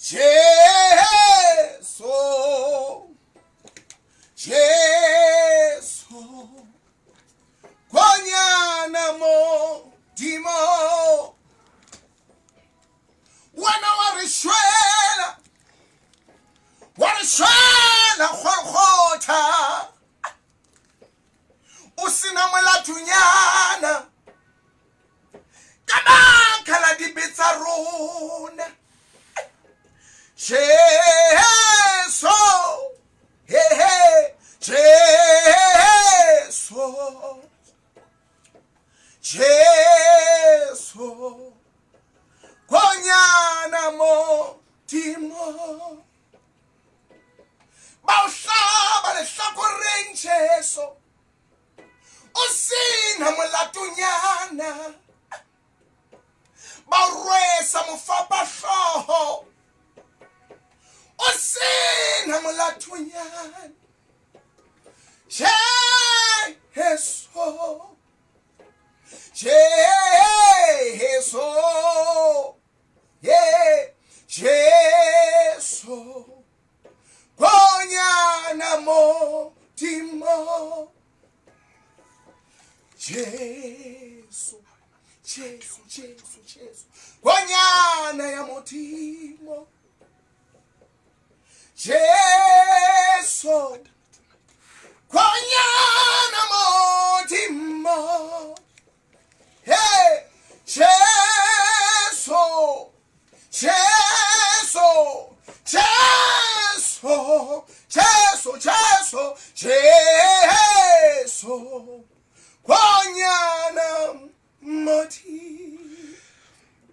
Jesu, Jesu, kwanyana mo dimo, wana warishwela khorkhotha, usina molatunyana, kabaka la dibitsaruna. Jesu, hey hey, Jesu, Jesu, kwanyana mo timo, bauhlaba lehlakoreng Jesu, usina molatunyana, baurwesa mofapa hloho, usina molatunyana. Jesu, Jesu, yeah, Jesu, kwanyana mo timo, Jesu, Jesu, Jesu, Jesu, kwanyana ya motimo, Jesu, kwanyana motimo, hey, Jesu, Jesu, Jesu, Jesu, Jesu, Jesu, kwanyana motimo.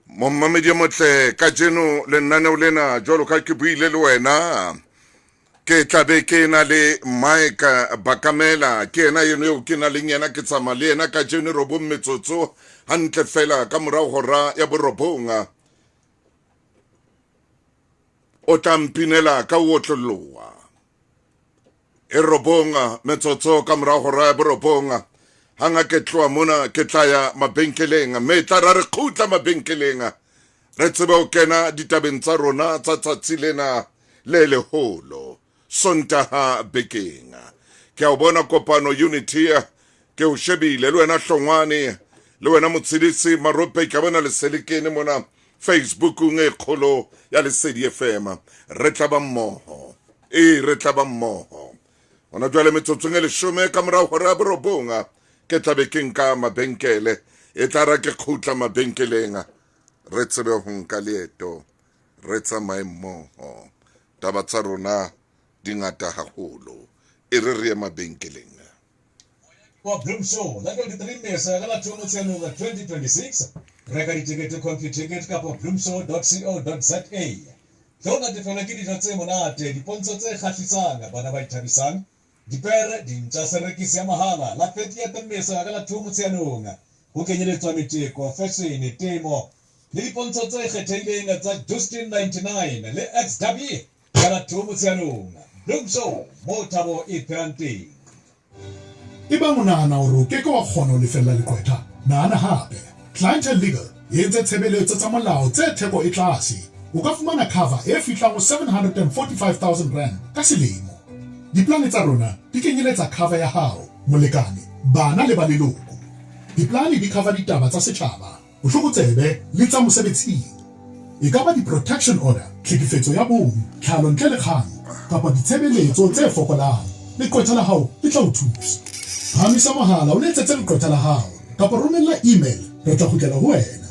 Mommamedi motle ka jeno le nnane o lena jolo ka ke buile le wena ke tlabe ke na le Mike Bakamela ke ena yeno yo ke na le yena ke tsama le ena ka jeno robo metsotso hantle fela ka morao hora ya borobonga o tampinela ka wotloloa e robonga metsotso ka morao hora ya borobonga hanga ke tloa mona ke tlaya mabenkeleng me tla ra re khutla mabenkeleng re tsebe o kena ditabeng tsa rona tsa tsatsi lena le leholo sontaha bekeng ke a bona kopano unity ke o shebile le wena hlongwane le wena motsidisi marope ke bona le selekene mona Facebook nge kholo ya Lesedi FM re tla ba mmoho re tla ba mmoho ona jwale metsotso nge 10 ka morao hora borobonga ke tlabe ke nka mabenkele e tla ra ke khutla mabenkeleng re tsebe ho nka leeto re tsamaye mmoho taba tsa rona dingata haholo e re mabenkeleng kwa Bloomshaw la 23 Mesa la Thomo Tsianong 2026 reka ditikete CompuTicket ka po bloomshaw.co.za tsona di fana ke dijo tse monate dipontsho tse kgahlisang bana ba ithabisang dipere di ntsa serekisi ya mahala la 30 Mesa la Thomo Tsianong ho kenyeletswa meteko fashion temo le dipontsho tse kgethehileng tsa Justin 99 le XW la Thomo Tsianong Bloomshaw mo Thabo e Granteng. Eba monahana hore o keke wa kgona ho lefella lekwetha nahana hape Clientele Legal e entse tshebeletso tsa molao tse theko e tlase o ka fumana cover e fihlang ho 745,000 rand ka selemo diplane tsa rona di kenyeletsa cover ya hao molekane bana le ba leloko diplane di cover ditaba tsa setjhaba bohlokotsebe le tsa mosebetsing e ka ba di-protection order tlhekefetso ya bong tlhalo ntle le kgang kapa ditshebeletso tse fokolang lekwetha la hao le tla o thusa phamisa mohala o letsetse lekwetha la hao kapa romella email re tla kgutlela ho wena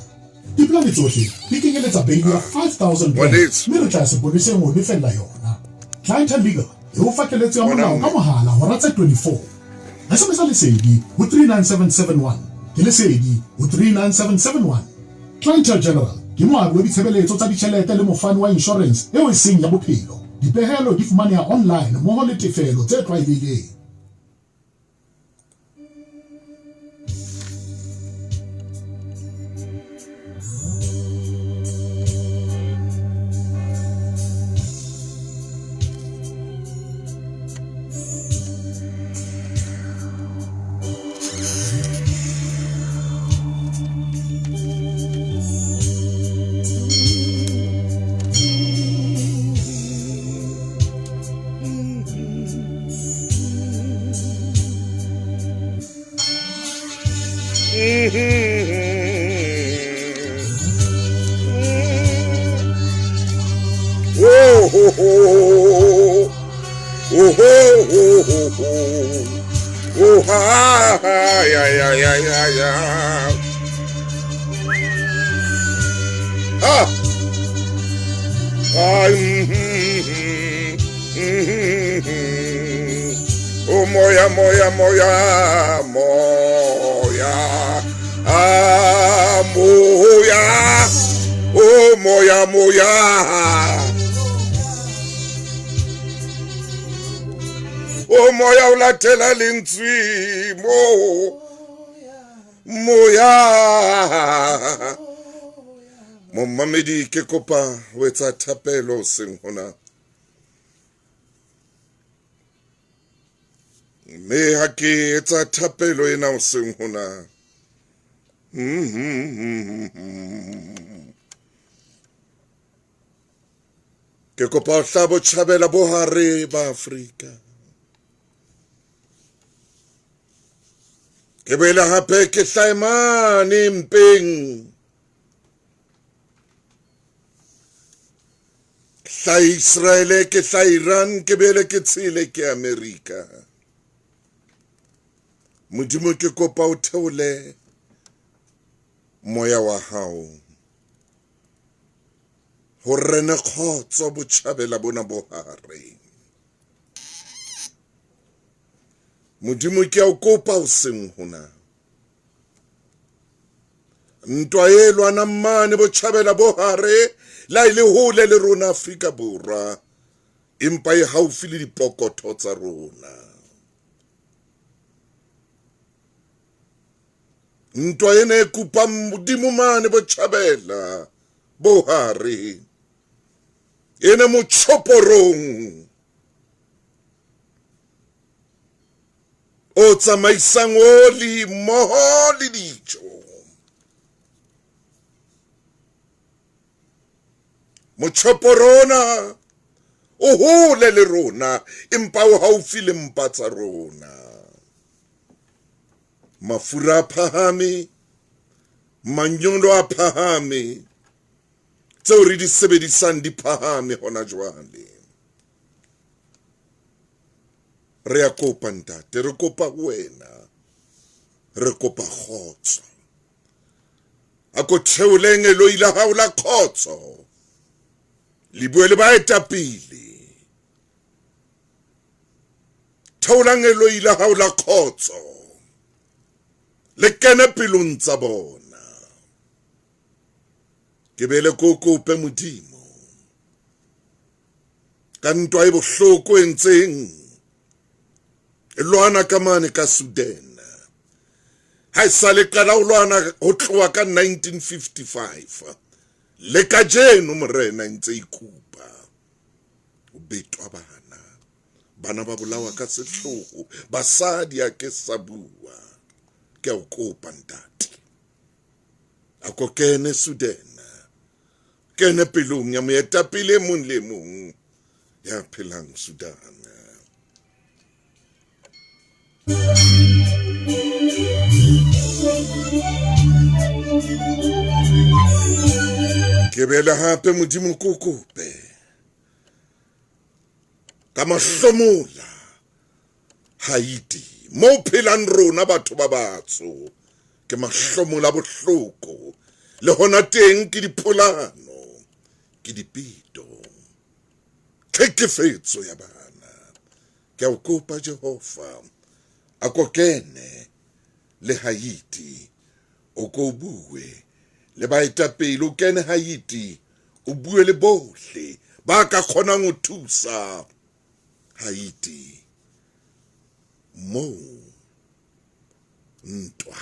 diplane tsohle di kenyeletsa bail ya 5,000 mme re tla seponeseng ho lefella yona Clientele Legal e o fakeletse ya molao ka mohala hora tse 24 SMS lesedi ho 39771 ke lesedi ho 39771 Clientele General ke moabi wa ditshebeletso tsa ditjhelete le mofani wa insurance eo e seng ya bophelo dipehelo di fumaneha online mmoho le tefelo tse tlwaelehileng. Oh moya moya moya moya, ah moya, oh moya moya, oh moya ulatela lentswi moya. Momamedi ke kopa o etsa thapelo seng hona. Me ha ke etsa thapelo ena o seng hona. Ke kopa o hla botjhabela bo hare ba Afrika. Ke boela hape ke hlae mane mpeng. Hlae Israele ke hlae Iran ke boele ke tshile ke Amerika. Modimo ke kopa o theole moya wa hao. Ho rene kgotso botjhabela bona bo hare. Modimo ke o kopa o seng hona. Ntwa e lwana mane botjhabela bo hare la ile hole le rona Afrika Borwa. Empa e haufi le dipokotho tsa rona. Ntwa ena e kupa Modimo mane botjhabela bo hare. Ene mochoporong. O tsamaisang oli mmoho le dijo. Mochoporona o hole le rona empa o haufi le mpa tsa rona. Mafura a phahame, manyolo a phahame, tseo re di sebedisang di phahame hona jwale. Re a kopa ntate, re kopa wena, re kopa kgotso. Ako theoleng Eloi la hao la kgotso, le bue le baetapele. Theolang Eloi la hao la kgotso, le kene pelong tsa bona. Ke bele kope Modimo ka ntwa e bohloko e ntseng e lwana ka mane ka Sudan. Ha e sa le qala ho lwana ho tloha ka 1955. Le ka jeno morena ntse ikupa. O betwa bana ba bolawa ka sehloho, basadi a ke sa bua. Ke o kopa ntate. Ako kene Sudan. Kene pelong ya moetapele mong le mong ya phelang Sudan. Ke bela hape Modimo kope ka mahlomola Haiti mo phelang rona batho ba batsho. Ke mahlomola bohloko le hona teng ke dipolano, ke dipito, tlhekefetso ya bana. Ke a o kopa Jehova ako kene le Haiti, o ko bue le baetapele, o kene Haiti, o bue le bohle ba ka kgonang ho thusa Haiti mo ntwa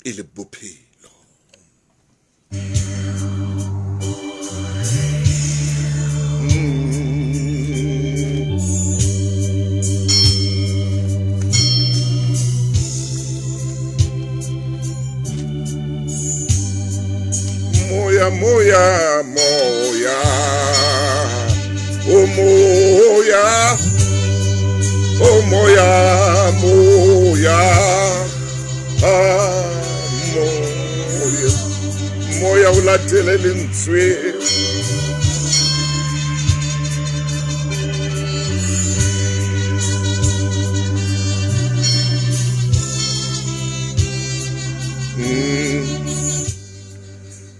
e le bophelo. Moya, moya, moya, oh moya, oh moya, moya, ah moya, moya latele lentswe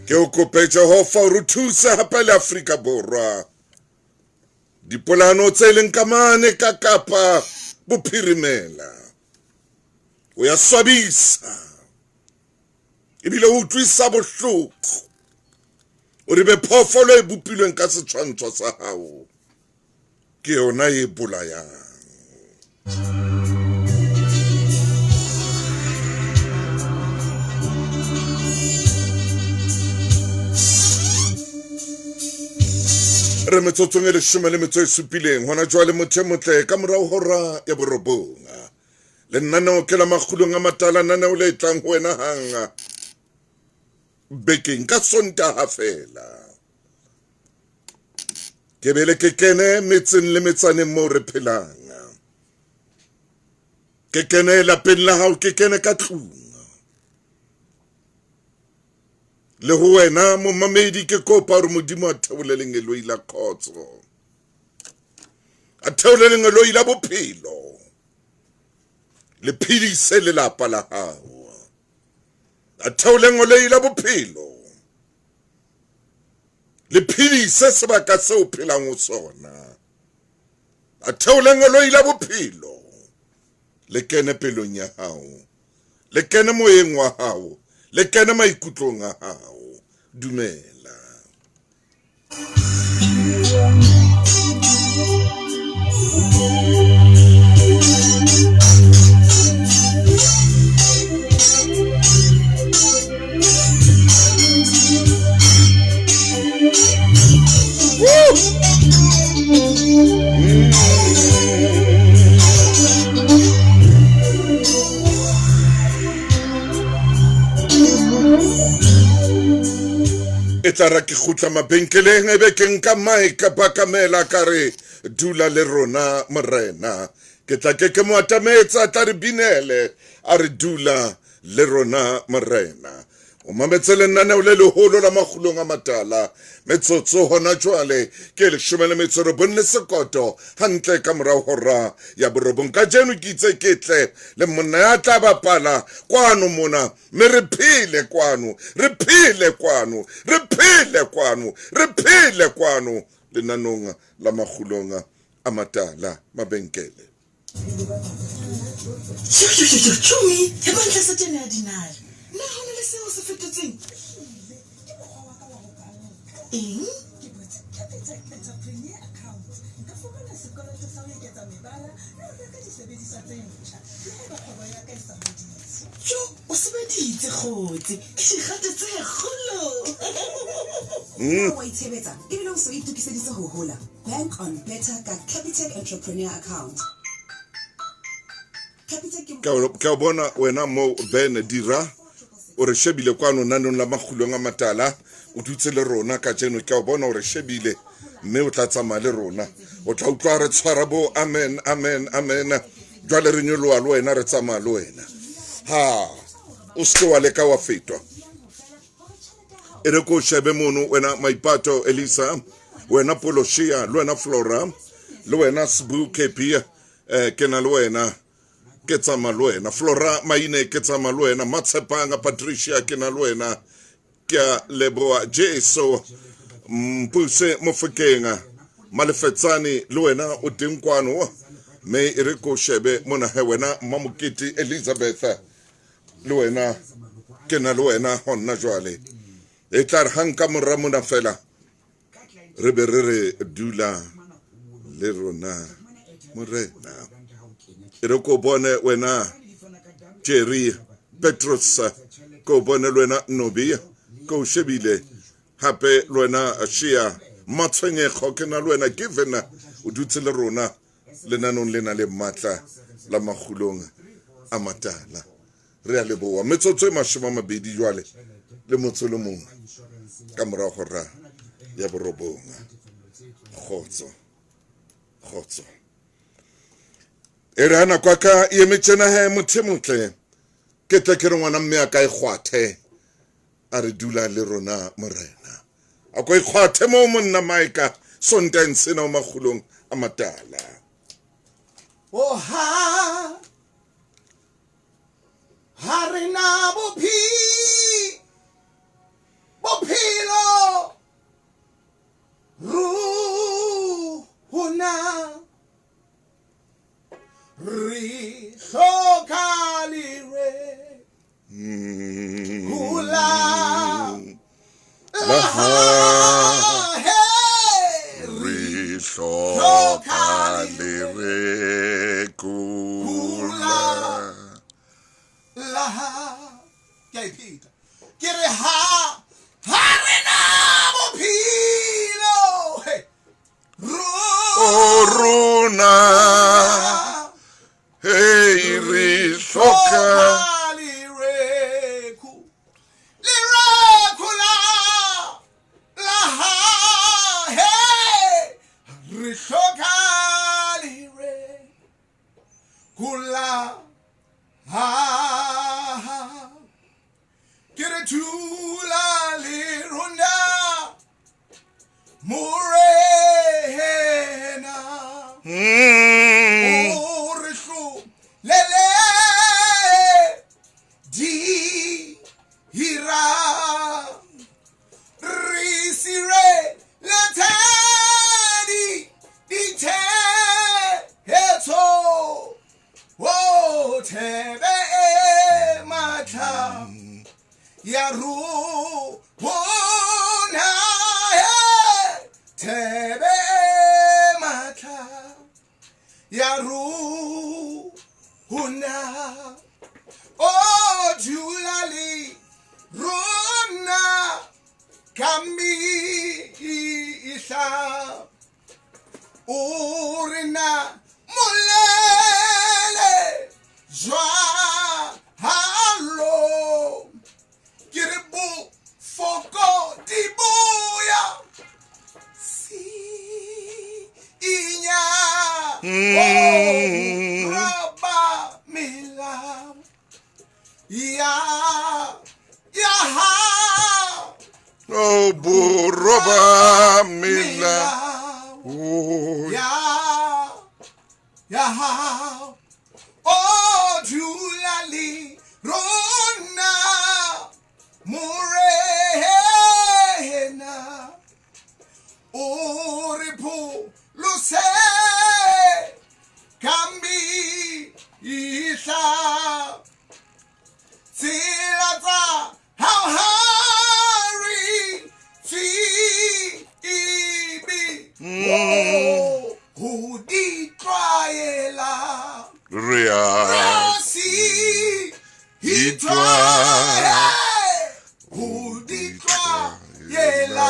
ke o kope Jehova o re thuse hape le Afrika Borwa dipolano tse leng kamane ka Kapa Bophirimela o ya swabisa ebile o utlwisa bohloko o re be phofolo e bopilweng ka setshwantsho sa hao ke yona e bolayang re metsotsong e 17 hona jwale motle ka morao hora ya borobonga lenaneo ke la makgulong a matala naneo le tlang ho wena hanga bekeng ka Sontaha fela ke bele ke kene metseng le metsaneng mo re phelang ke kene lapeng la hao ke kene ka tlung le ho wena mo mamedi ke kopa hore modimo a theoleleng eloi la khotso a theoleleng eloi la bophelo le phidise lelapa la hao a theoleleng eloi la bophelo le phidise sebaka seo phelang ho sona a theoleleng eloi la bophelo le kene pelong ya hao le kene moyeng wa hao le kene maikutlong a hao dumela etara ke khutla mabenkeleng e be ke nka maika bakamela kare dula le rona morena ke tla ke mo atametsa tla re binele a re dula le rona morena o mametse lenaneo le leholo la makgulong a matala metsotso hona jwale ke le 17 sekoto hantle ka morao hora ya borobong ka jeno ke itse ke tle le monna ya tla bapala kwano mona me re phile kwano re phile kwano re phile kwano re phile kwano lenanong la makgulong a matala mabenkele Chumi, e ba ntla setene ya dinala. Na hona le seo se fetotseng. Eng? Jo, o sebeditse khotse. Ke digate tse kgolo. Wa itshebetsa ebile o se o itukiseditse ho hola. Bank on better ka Capitec Entrepreneur Account. ke a bona wena mo Ben dira o re shebile kwano nanong la makgulong a matala o dutse le rona ka jeno ke a bona o re shebile mme o tla tsamaya le rona o tla utlwa re tshwara bo amen amen amen jwale re nyoloa le wena re tsamaya le wena ha o se wa leka wa fetwa e re ko shebe mono wena Maipato Elisa wena Poloshia le wena Flora le wena Sbu KP ke na le wena ke tsama le wena Flora Maine ke tsama le wena Matshepanga Patricia ke na le wena ke a leboa Jesu mpuse Mofokeng Malefetsane le wena o dinkwano me e re ko shebe mona he wena Mamukiti Elizabeth le wena ke na le wena honna jwale e tla hanka morra mona fela re be re dula le rona morena e re ko bone wena Jerry Petros ko bone le wena Nobi ko shebile hape le wena Shia Matshwenyego ke na le wena given o dutse le rona lenanong lena le matla la magulong a matala re a leboa metsotso e 20 jwale le motsolo mong ka mora hora ya borobonga khotso erana kwa ka e metšena he mothemotle ke tle ke re ngwana mme a ka e gwathe a re dula le rona morena a ko ikgwathe mo monna maika sonteng sena o magulong a matala Oh ha harina bophelo ruhuna ri sokalire kula ri sokalire kula laha yaipita kire harina bophilo runa hey ri soka Kula ha kire tula lirunda murena orishu lele di hira risire letani dite heto oh tebe matla yaru hona tebe matla yaru hona oh julali rona kambi isa urina mulele joa hallo kiribu foko dibuya si inya raba mila ya ha oh buroba mila ya oh julali rona murena uripu luse kambi isa silata how hari ibi who did triala ria si he try. tried who did triala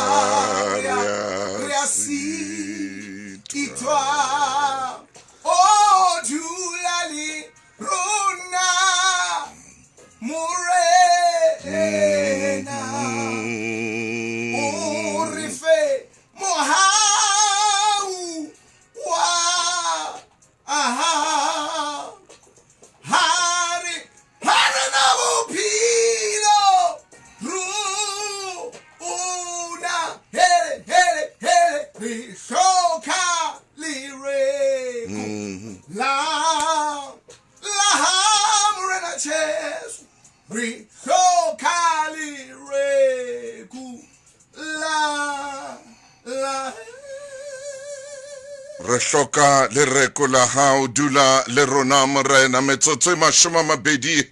ria si he tried oh julali rona morena orife mohau wa aha hari na bupilo ru una hele rishoka lire la morena ches rishoka lire la re hloka lereko la hao dula le rona morena metsotso e mashome a mabedi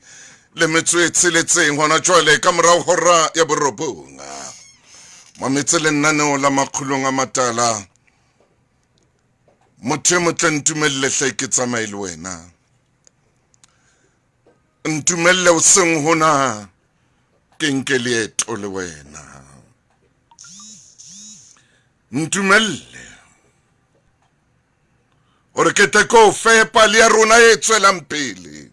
le metso e tsheletseng hona jwale ka morao hora ya borobonga mametse lenaneo la makgulong a matala motho e motle ntumelle hle ke tsamaye le wena ntumelle o seng hona ke nke leeto le wena ntumelle ore ke te ko fepa le ya rona e tswelang pele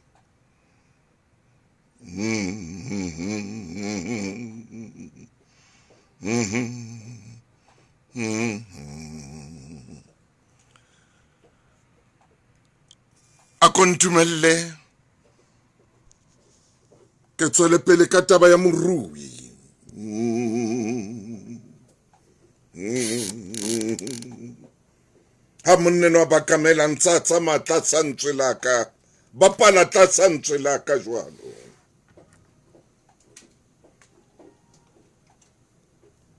a kontumelle ke tswele pele ka taba ya morui ha monneno ba kamela ntsa tsa matla tsa ntswelaka ba pala tsa ntswelaka jwalo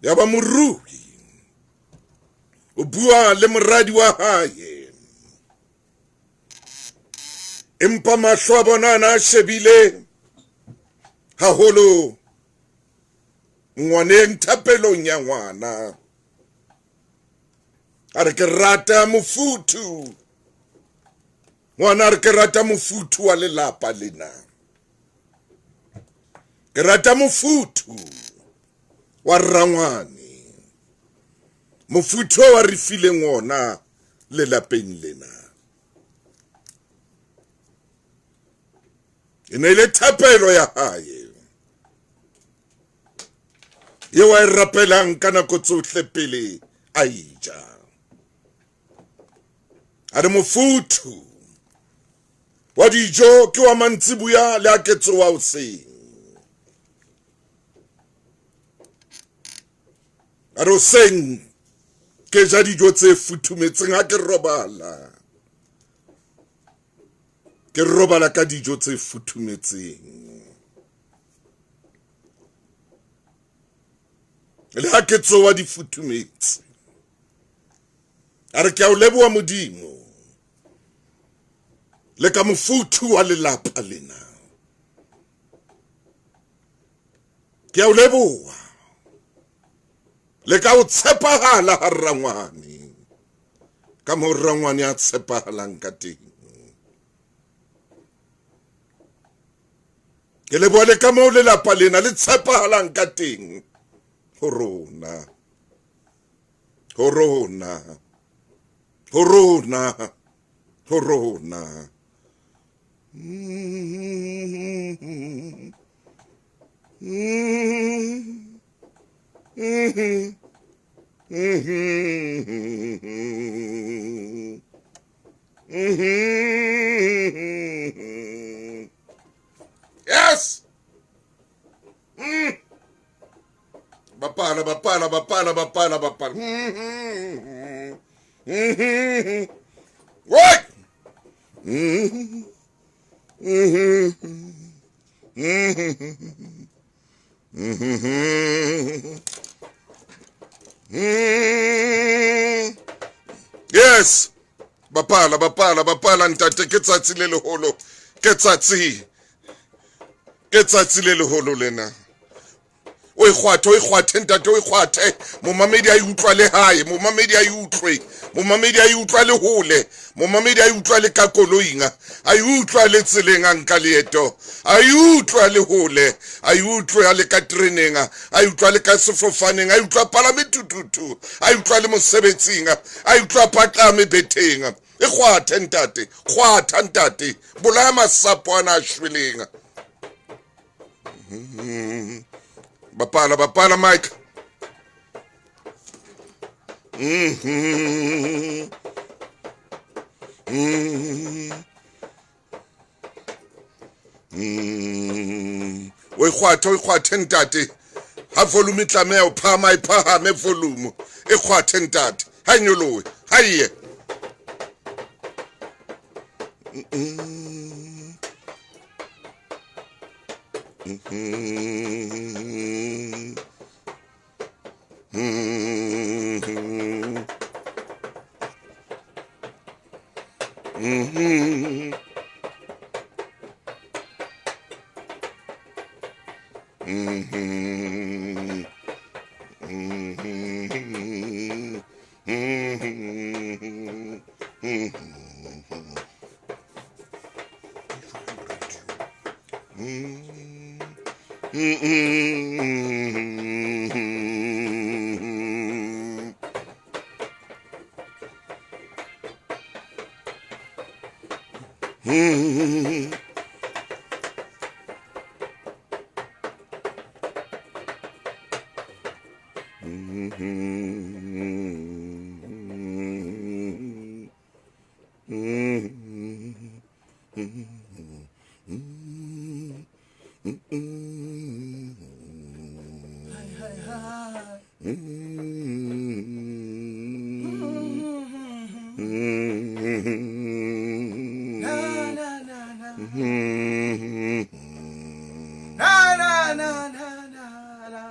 ya ba morui o bua le moradi wa hae empa mahlo a bona a shebile haholo ngwaneng thapelong ya ngwana a re ke rata mofuthu ngwana a re ke rata mofuthu wa lelapa lena ke rata mofuthu wa rangwane mofuthu wa re fileng ona lelapeng lena ene le thapelo ya hae ye wa e rapelang ka nako tsohle pele a ija a re mofuthu wa dijo ke wa mantsibuya le a ke tsoa hoseng a re hoseng ke ja dijo tse futhumetseng ha ke robala ka dijo tse futhumetseng le ha ke tsoa di futhumetse a re ke a o leboha Modimo le ka mofuthu wa lelapa lena ke a o leboha le ka o tshepahala ha rangwane ka mo rangwane a tshepahalang ka teng ke leboha le ka mo lelapa lena le tshepahalang ka teng ho rona Yes. Bapala. What? Yes. Bapala ntate ke tsatsi le leholo ke tsatsi le leholo lena o ikgwathe ntate o ikgwathe momamedi a utlwa le hae momamedi a utlwa le hole momamedi a utlwa le ka koloinga a utlwa le tseleng a nka leeto a utlwa le hole a utlwa le ka treneng a utlwa le ka sefofaneng a utlwa palametututu a utlwa le mosebetsing a utlwa patlame beteng ikgwathe ntate kgwatha ntate bolaya masapo ana a shweleng Bapala Mike. O ikgwathe ntate ha volume tlameha o phahame volume e kgwathe ntate ha nyolowe haye Na na na na. Na na na na na na.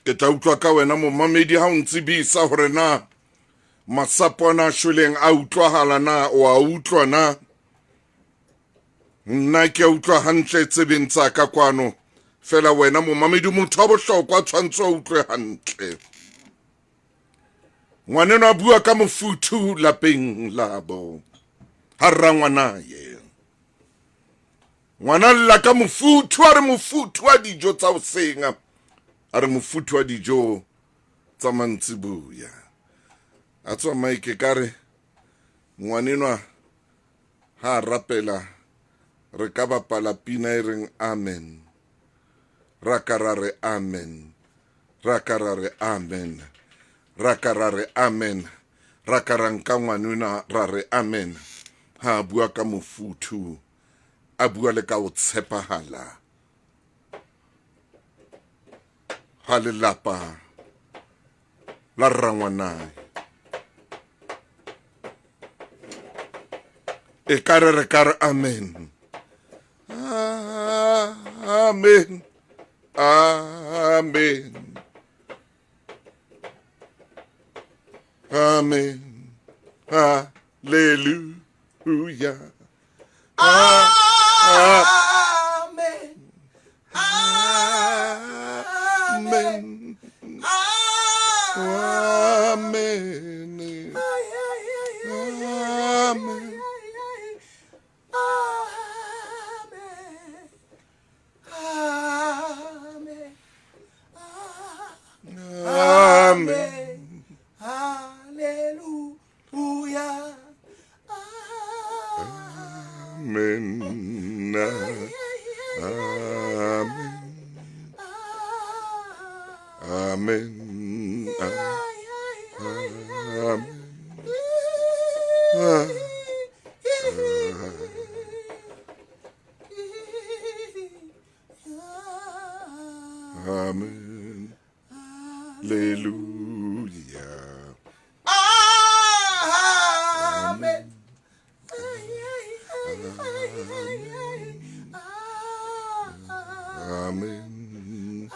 Ke tla utlwa ka wena momamedi ha o ntsibisa hore na masapo ana shweleng a utlwahala na o a utlwa na nna ke a utlwa hantle tsebeng tsa ka kwano fela wena momamedi motho wa bohlokwa tshwantse o utlwe hantle ngwaneno a bua ka mofuthu lapeng labo ha rra ngwanaye ngwana lla ka mofuthu a re mofuthu wa dijo tsa hoseng a re mofuthu wa dijo tsa mantsibuya a tswa maike ka re ngwanenwa ha rapela re ka bapala pina e reng amen ra ka ra re amen ra ka ra re amen ra ka ra re amen ra ka ra nka ngwanenwa ra re amen ha a bua ka mofuthu a bua le ka ho tshepahala ha lelapa la rrangwanae e ka re ka re amen amen amen amen hallelujah Amen. amen amen amen amen Hallelujah. amen amen amen hallelujah Amen. amen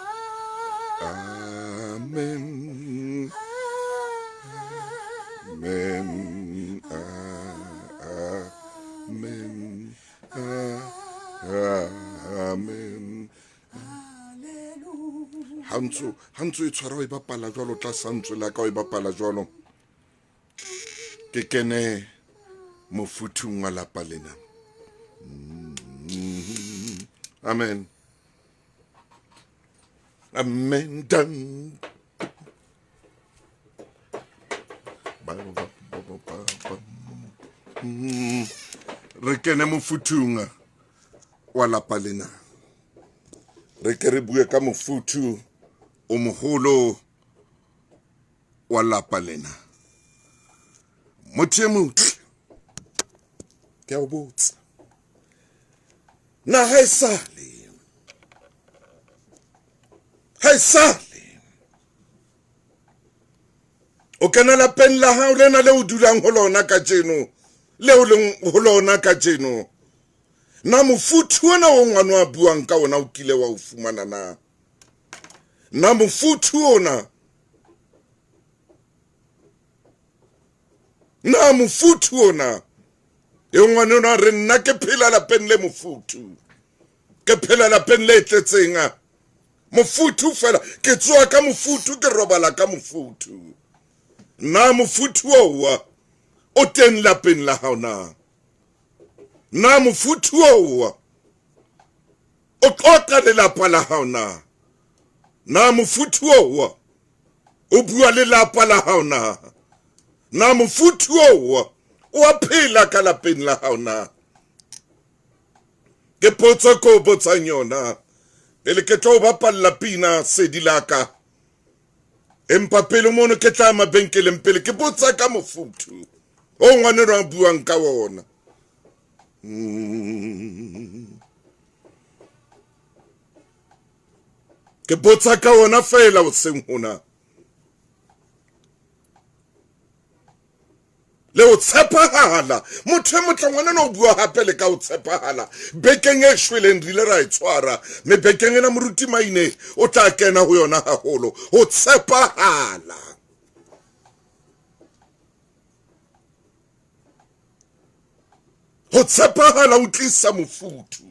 amen amen amen hantso e tshwara o e bapala jwalo tla santswe la ka o e bapala jwalo ke kene mofuthung wa lapa lena amen amen dan re kene mofuthung wa lapa lena re ke re bue ka mofuthu o mogolo wa lapa lena motho e motle ke a o botsa na ha e sale o kena lapeng la hao lena le o dulang ho lona ka jeno le o leng ho lona ka jeno na mofuthu ona o ngwana wa buang ka ona o kile wa o fumana na mofuthu ona na mofuthu ona e ngwana ona re nna ke phela lapeng le mofuthu ke phela lapeng le tletseng mofuthu fela ke tsoa ka mofuthu ke robala ka mofuthu na mofuthu o teng lapeng la hao na mofuthu o qoqa lelapa la hao na mofuthu o bua lelapa la hao na mofuthu o a phela ka lapeng la hao ke potso ko botsang yona pele ke tlo bapalla pina sedi laka empa pele mono ke tla mabenkeleng pele ke botsa ka mofuthu o ngwane ra buang ka wona ke botsa ka wona fela o seng hona le o tshepahala motho e motle ngwana no bua hape le ka o tshepahala bekeng e shweleng rile ra itshwara me bekeng ena moruti maine o tla kena ho yona haholo o tshepahala ho tshepahala o tlisa mofuthu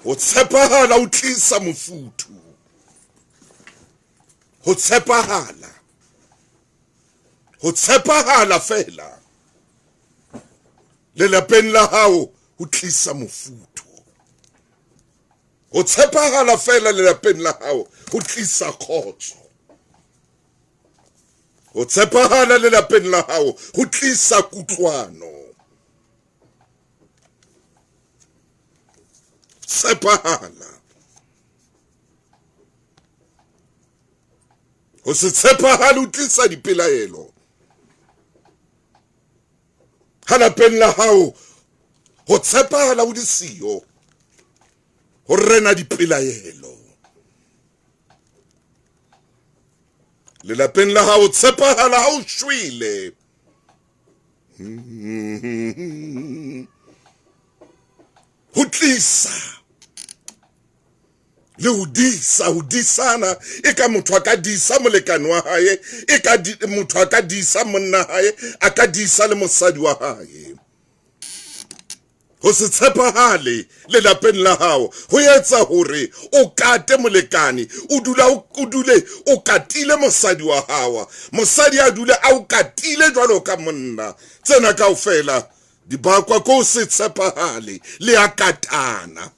ho tshepahala o tlisa mofuthu ho tshepahala ho tshepahala fela le lapeng la hao ho tlisa mofuthu ho tshepahala fela le lapeng la hao ho tlisa khotso ho tshepahala le lapeng la hao ho tlisa kutlwano tshepahala ho se tshepahale ho tlisa dipelaelo ha lapeng la hao ho tshepahala ho disiyo ho rena dipelaelo le lapeng la hao tshepahala ha o shwele ho tlisa le ho disana e ka motho a ka disa molekane wa hae e ka motho a ka disa monna hae a ka disa le mosadi wa hae ho se tshepahale le lapeng la hao ho etsa hore o kate molekane o dule o katile mosadi wa hao mosadi a dule a o katile jwalo ka monna tsena kaofela di bakwa ko se tshepahale le a katana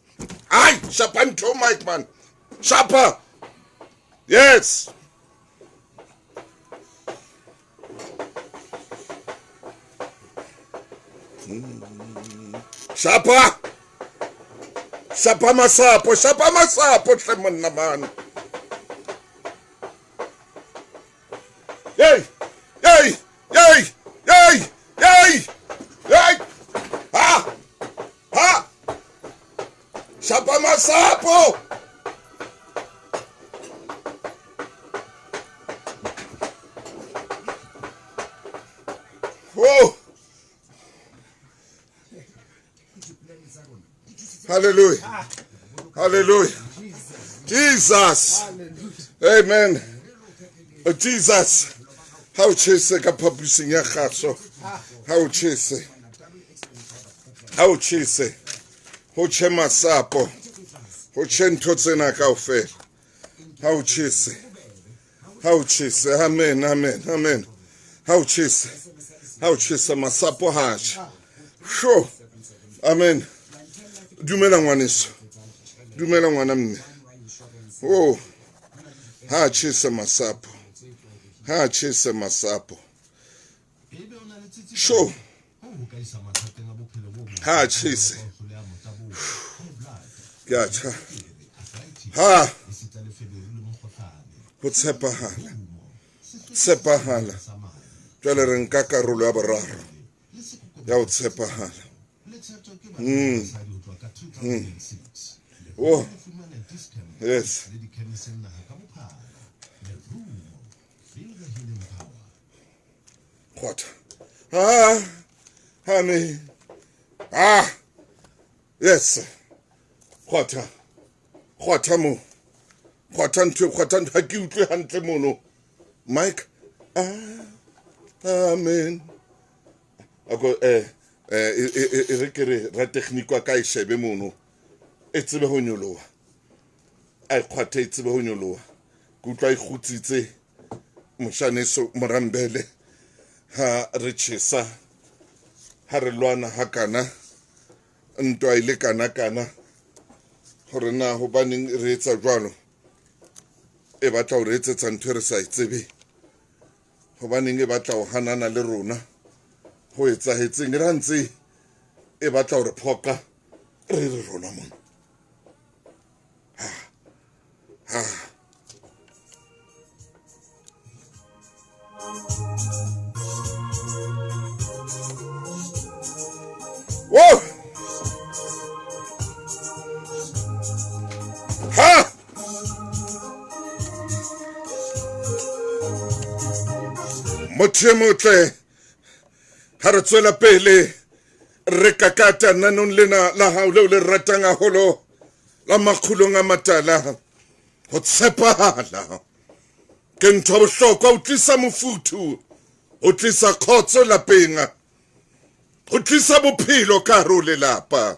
ai shapa ntho Mike man shapa yes shapa masapo tle monna man hey ha shapa masapo oh hallelujah hallelujah Jesus amen Jesus how chese ka phaposing ya khatso how chese ho che masapo ho che ntho tsena kaofela how chese amen how chese masapo hacha sure amen dumela ngwaneso dumela ngwana mme oh ha chese masapo sure ha chese yacha ha ho tshepahala jwale re nka karolo ya boraro ya ho tshepahala oh yes what honey yes khotha mo khotha ntho ha ke utlwe hantle mono Mike amen ako re kere ra technique wa ka e shebe mono e tsebe ho nyoloha a khwatha e tsebe ho nyoloha ke utlwa e khutsitse moshaneso morambele ha re tshisa ha re lwana hakana ntwa ile kana hore na ho baneng re etsa jwalo e batla ho re etsetsa ntho re sa itsebe ho baneng e batla ho hanana le rona ho etsahetseng ra ntse e batla ho re phoka re rona mona motho e motle ha re tswela pele re kakata nanong lena la hao leo le ratang haholo la makgulong a matala ho tshepahala ke ntho bohlokwa o tlisa mofuthu o tlisa khotso lapeng o tlisa bophelo ka hare ho lelapa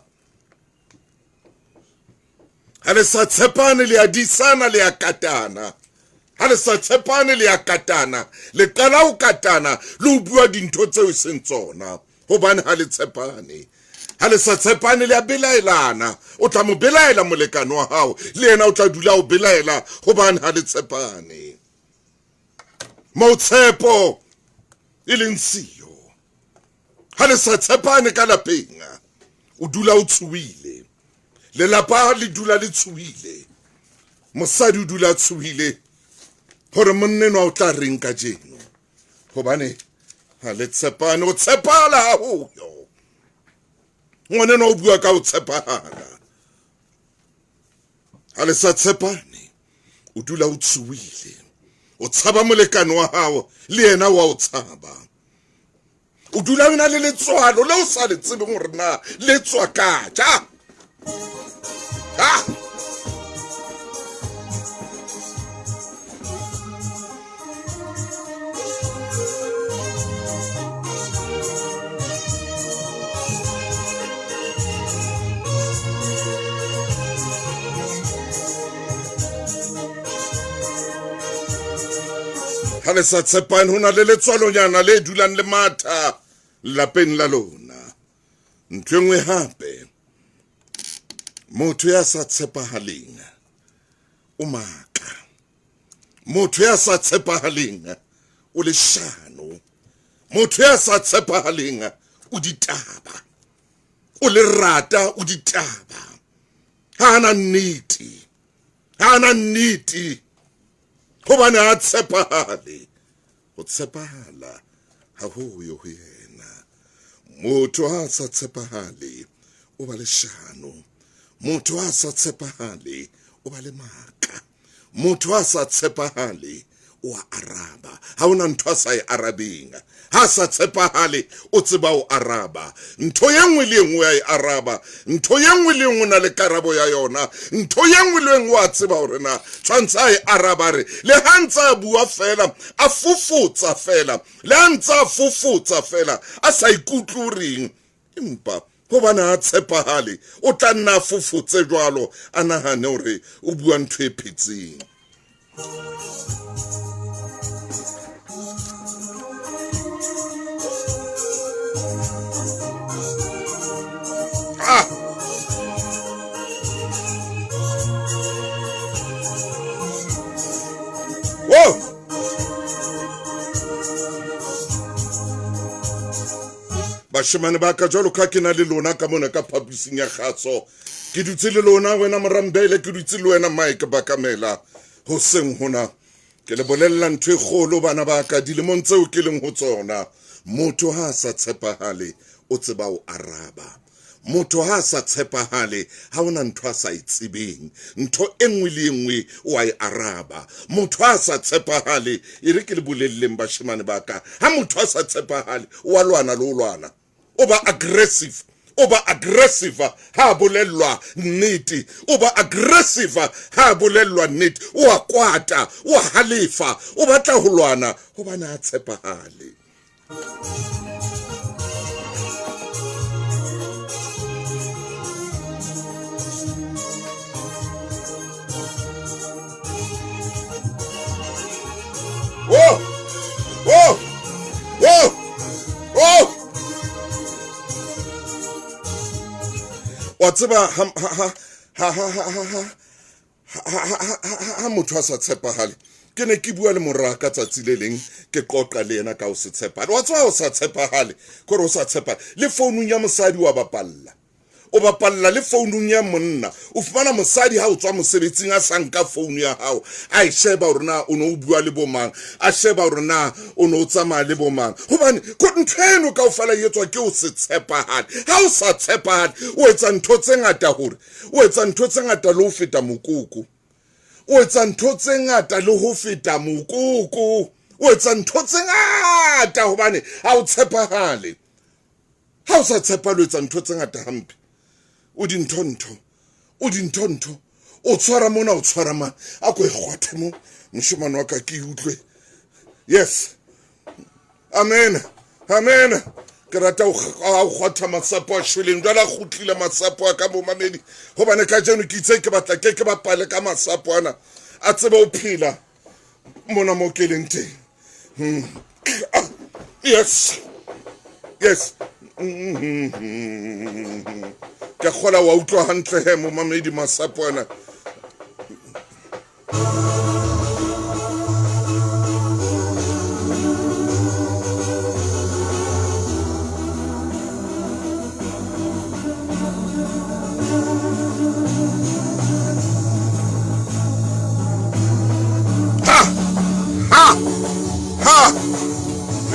ha le sa tshepane le a disana le a katana ha le sa tshepane le a katana le qala ho katana le ho bua dintho tseo e seng tsona hobane ha le tshepane ha le sa tshepane le a belaelana o tla mo belaela molekano wa hao le yena o tla dula o belaela hobane ha le tshepane mo tshepo e leng siyo ha le sa tshepane ka lapeng o dula o tshuwile lelapa le dula le tshuwile mosadi o dula tshuwile hore monneno o tla reng ka jeno hobane ha le tshepane o tshepala haholo ngwaneno o bua ka o tshepahala ha le sa tshepane o dula o tshuwile o tshaba molekano wa hao le yena wa o tshaba o dula o na le letswalo le o sa le tsebeng hore na le tswa kaja ha le sa tshepane ho na le letswalonyana le dulang le matha lapeng la lona ntho engwe hape motho ya sa tshepahaleng o maka motho ya sa tshepahaleng o leshano motho ya sa tshepahaleng o ditaba o le rata o ditaba ha ana nnete hobane a tshepahale o tshepahala ha hoyo ho yena motho ha sa tshepahale o ba leshano motho ha sa tshepahale o ba le maka motho ha sa tshepahale o a araba ha ona ntho a sa e arabeng ha sa tshepahale o tseba o araba ntho ye nngwe le nngwe ya e araba ntho ye nngwe le nngwe na le karabo ya yona ntho ye nngwe le nngwe a tseba hore na tshwantse a e araba re le ha ntsa a bua fela a fufutsa fela le ha ntsa a fufutsa fela a sa ikutlureng empa hobane a tshepahale o tla nna fufutse jwalo a nahane hore o bua ntho e phetseng bashemane ba ka jwalo ka ke na le lona ka mona ka phabising ya kgatso ke dutse le lona wena Morambele ke dutse le wena Mike Bakamela ho seng hona ke le bolella ntho e kgolo bana ba ka dilemong tseo ke leng ho tsona motho ha sa tshepahale o tseba o araba motho ha sa tshepahale ha ona ntho a sa itsebeng ntho engwe le engwe o a e araba motho ha sa tshepahale e re ke le bolelleng bashemane ba ka ha motho a sa tshepahale o a lwana le o lwana o ba aggressive ha bolellwa nnete o ba aggressive ha bolellwa nnete o a kwata o a halefa o batla ho lwana hobane a tshepahale wa tseba ha motho a sa tshepahale ke ne ke bua le moraka tsatsi le leng ke qoqa le yena ka o se tshepahale wa tswa o sa tshepahale gore o sa tshepahale le founung ya mosadi wa bapalla o bapalla le founung ya monna o fumana mosadi ha o tswa mosebetsing a sa nka founu ya hao a e sheba hore na o no bua le bomang a sheba hore na o no tsamaya le bomang hobane go ntheno ka o fala yetswa ke o se tshepahale ha o sa tshepahale o etsa ntho tse ngata hore o etsa ntho tse ngata le ho feta mokoko o etsa ntho tse ngata le ho feta mokoko o etsa ntho tse ngata hobane ha o tshepahale ha o sa tshepa lo etsa ntho tse ngata hampe o dinthonto o tshwara mona o tshwara ma a ko e kgwathe mo moshemane wa ka ke utlwe yes amen ke rata o kgwatha masapo a shweleng jwale a kgutlile masapo a ka mo mamedi hobane ka jeno ke itse ke batla ke bapale ka masapo ana a tsebe o phela mona mo keleng teng yes ke kgola wa utlwa hantle he mo mamedi masapo ana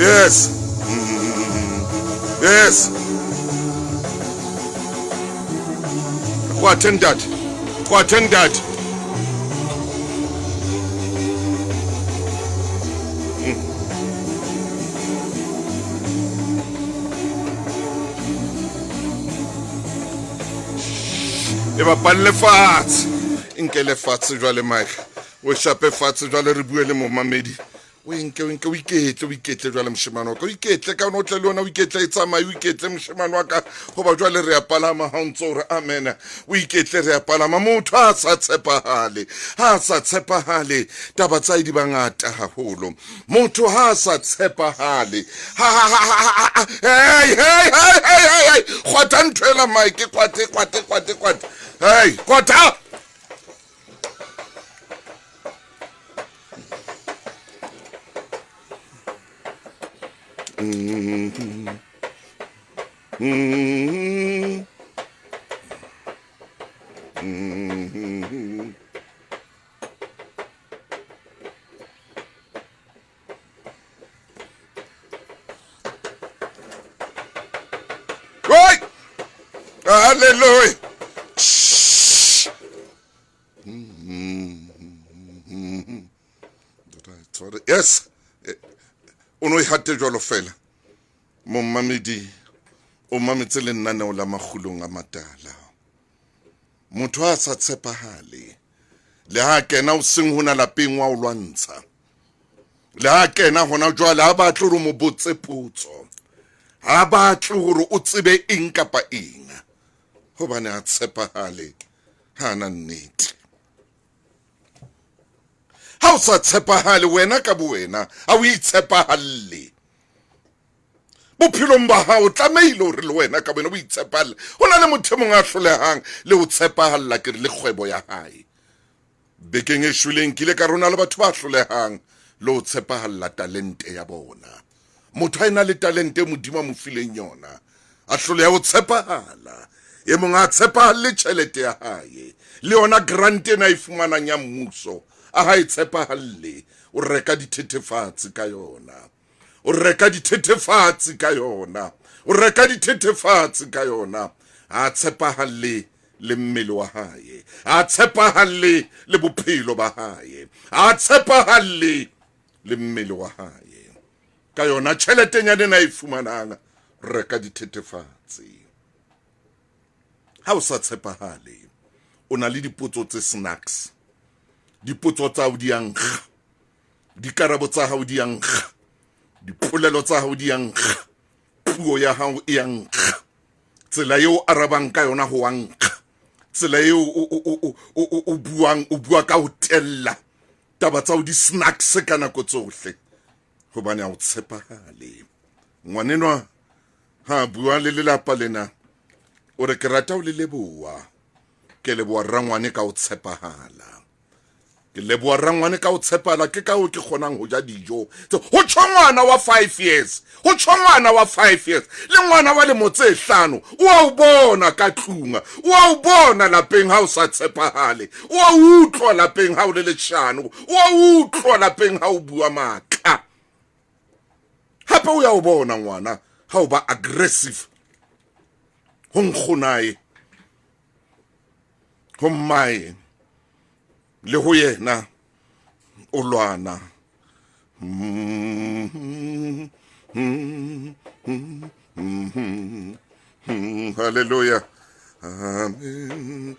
yes Kwaten that e ba palle fatshe nke le fatshe jwale Mike o shape fatshe jwale re buele mo mamedi o iketle jwale moshemane wa ka o iketle ka no tle le ona o iketle e tsamaya o iketle moshemane wa ka goba jwale re ya palama ha ntse re amen o iketle re ya palama motho ha sa tshepahale taba tsa di bangata haholo motho ha sa tshepahale hey khwata nthwela Mike kwate hey kwata Right! Hallelujah! Yes! Ono ihate jwalo fela mo mamedi o mametse le nnaneo la magulong a matala motho a sa tshepahale le ha kena o seng hona lapeng wa o lwantsha le ha kena hona jwale ha batle re mo botse potso ha batle hore o tsebe eng kapa eng hobane a tshepahale hana nnete ha o sa tshepahale wena ka buwena a o itshepahale bophelo ba hao tlameile hore le wena ka bona o itshepahale hona le motho mong a hlolehang le o tshepahalla ke le kgwebo ya hae bekeng e shweleng kile ka rona le batho ba hlolehang le o tshepahalla talente ya bona motho a ena le talente modimo mo fileng yona a hloleha o tshepahala e mong a tshepahalle tjhelete ya hae le yona grant ena e fumanang ya mmuso a ha e tshepahalle o reka dithethefatsi ka yona o reka dithethefatsi ka yona a tshepahalle le mmele wa hae a tshepahalle le bophelo ba hae a tshepahalle le mmele wa hae ka yona tjhelete nyane na e fumanang reka dithethefatsi ha o sa tshepahale o na le dipotso tse snacks dipotso tsa o di ankga dikarabo tsa hao di ankga dipolelo tsa hao di ankga puo ya hao e ankga tsela eo arabang ka yona ho ankga tsela eo o bua ka ho tella taba tsa o di snacks ka nako tsohle hobane a o tshepahale ngwanenwa ha bua le lelapa lena o re ke rata o le leboa ke leboa rangwane ka o tshepahala ke leboa rangwane ka o tshepahala ke ka o ke kgonang ho ja dijo ho tshongwana wa 5 years le ngwana wa le motse 5 o bona ka tlunga o bona lapeng ha o sa tshepahale o utlwa lapeng ha o le leshano o utlwa lapeng ha o bua maka hape o ya o bona ngwana ha o ba aggressive ho nkgonae ho mmae le ho yena o lwana Hallelujah. Amen.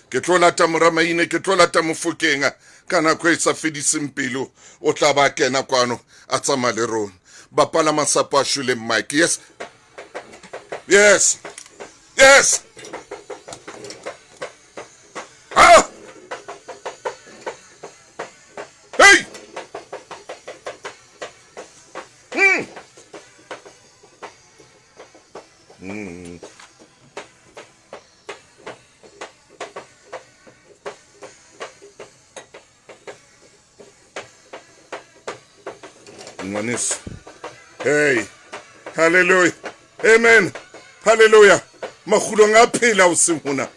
Ke tlo lata moramaine, ke tlo lata Mofokeng ka nako e sa fediseng pelo o tla ba kena kwano a tsamaya le rona ba pala masapo a shuleng Mike. Yes, yes, yes. Ah, hey. Ngwaneso. Hey, hallelujah, amen, hallelujah. Magulong a phela o seng hona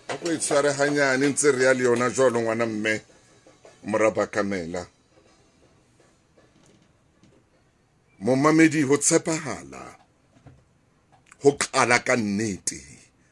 a go itshware hanyane ntse re ya le yona jwalo ngwana mme moraba kamela momamedi ho tshepahala ho qala ka nnete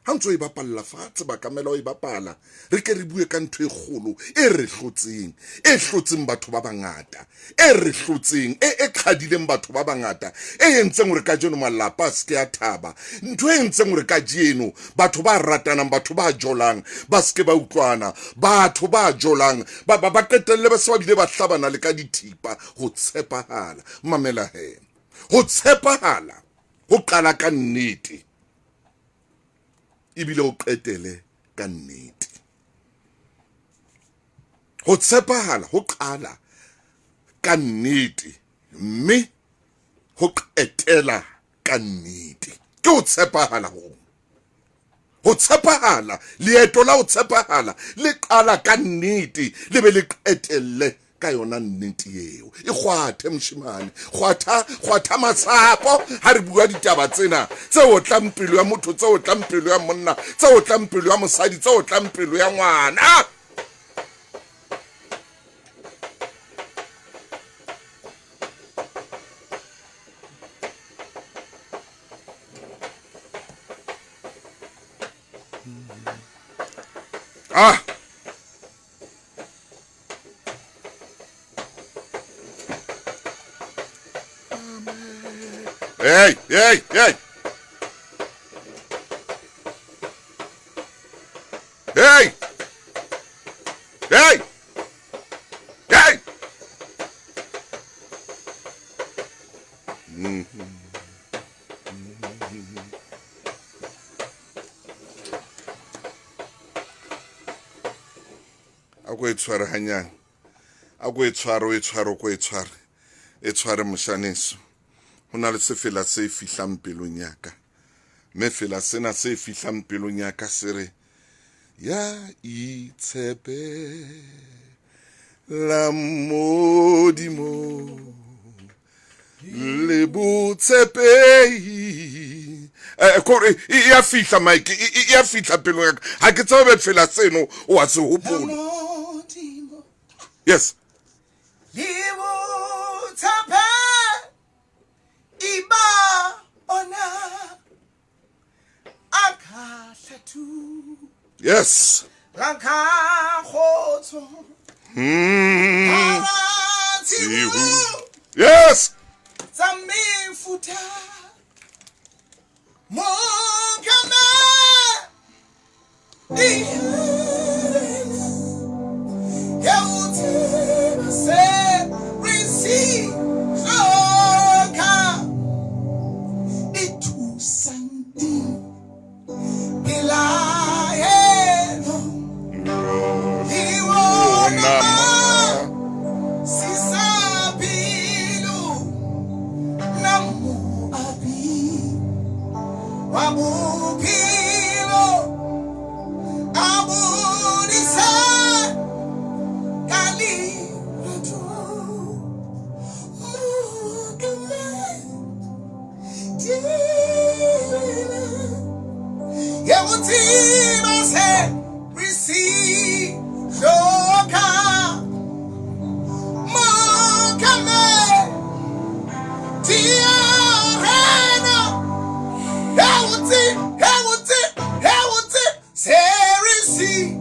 ha ntse e bapalla fatshe ba kamela o e bapala re ke re bue ka ntwe kgolo e re hlotseng batho ba bangata e re hlotseng e qhadileng batho ba bangata e entseng hore ka jeno malapa a ske a thaba ntwe e entseng hore ka jeno batho ba ratanang batho ba jolang ba ske ba utlwana batho ba jolang ba qetelle ba se ba bile ba hlabana le ka dithipa ho tshepahala mamela he ho tshepahala ho qala ka nnete ibile o qetele ka nnete ho tshepahala ho qala ka nnete mme ho qetela ka nnete ke ho tshepahala ho tshepahala leeto la ho tshepahala le qala ka nnete le be le qetelle ka yona nnete eo e kgwathe moshimane kgwatha masapo ha re bua ditaba tsena tseo tlang pelo ya motho tseo tlang pelo ya monna tseo tlang pelo ya mosadi tseo tlang pelo ya ngwana Hey! Hey! Hey! Hey! A go e tshware hanyane a go e tshware e tshware moshaneso ho na le sefela se fihlang pelong ya ka me fela sena se fihlang pelong ya ka se re ya itshepe la modimo le botshepehi kore ya fihla Mike ya fihla pelong ya ka ha ke tsebe fela seno o a se hopola yes Iba ona akhahlatu yes Rakhakhotho yes Zamifuta Mokame Yauti se receive Serisi,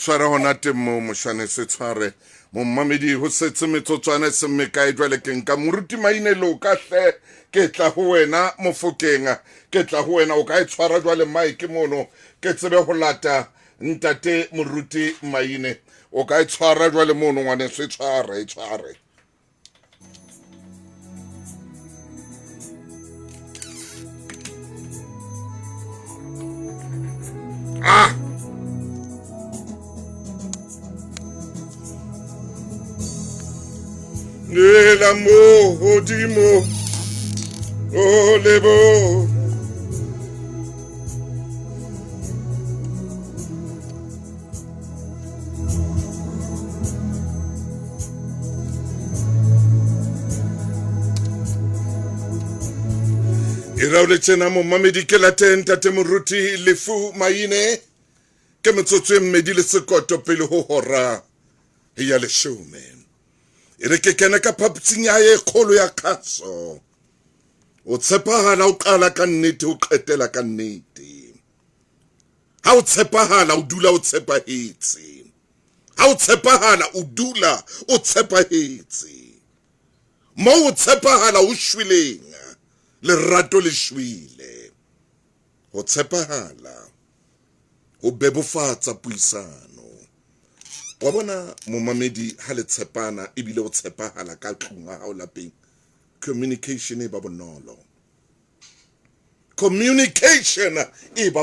tshwara hona temo moshane se tshware mommamedi ho setse metsotswana se mmekae jwale ke nka moruti mainelo ka hle ke tla ho wena Mofokeng ke tla ho wena o ka e tshwara jwale mai ke mono ke tsebe ho lata ntate moruti maine o ka e tshwara jwale mono ngwane se tshware L'amour Hodimo oh les beaux Iraule tjena mommamedi ke la tenta te moruti lefu maine ke metsotso e mmedi le sekoto pele ho hora ya leshome ere ke kena ka phapitsing ya e kgolo ya khatso o tshepahala o qala ka nnete o qetela ka nnete ha o tshepahala o dula o tshepahetse ha o tshepahala o dula o tshepahetse mo o tshepahala o shwileng lerato le shwile o tshepahala o bebofatsa puisano wa bona momamedi ha le tshepana ebile o tshepahala ka tlung ha o lapeng communication e ba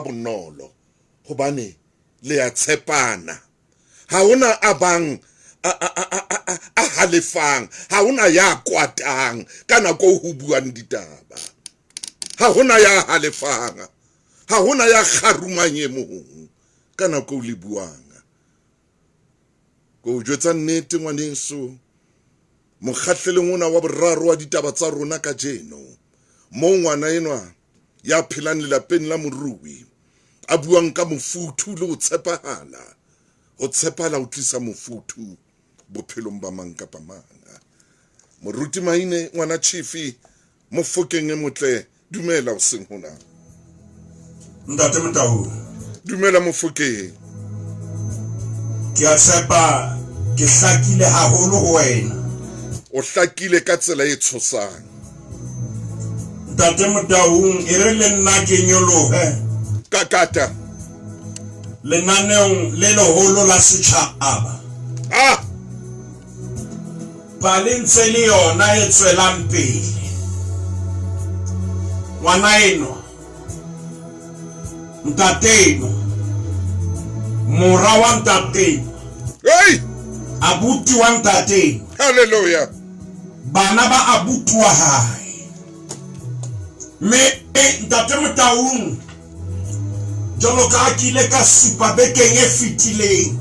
bonolo hobane le ya tshepana ha ona abang a halefang ha ona ya kwatang kana go ho buang ditaba ha ona ya halefang ha ona ya kharumanye mong kana go le buang go jwetsa nnete ngwaneso mokgahleleng ona wa boraro wa ditaba tsa rona ka jeno mo ngwana enwa ya phelang lelapeng la morui a buang ka mofuthu le o tshepahala o tshepahala o tlisa mofuthu bophelong ba mang kapa manga moruti maine ngwana Chief Mofokeng e motle dumela o seng hona Ntate Motau dumela Mofokeng ke a tshepa ke hlakile haholo ho wena o hlakile ka tsela e tshosang Ntate Motau e re le nna ke nyolohe kakata lenaneong le leholo la setjhaba pale ntse le yona e tswelang pele ngwana eno ntateno mora wa ntateno hey abuti wa ntateno hallelujah bana ba abuti wa hae me ntate Motaung jolo ka kile ka supa bekeng e fitileng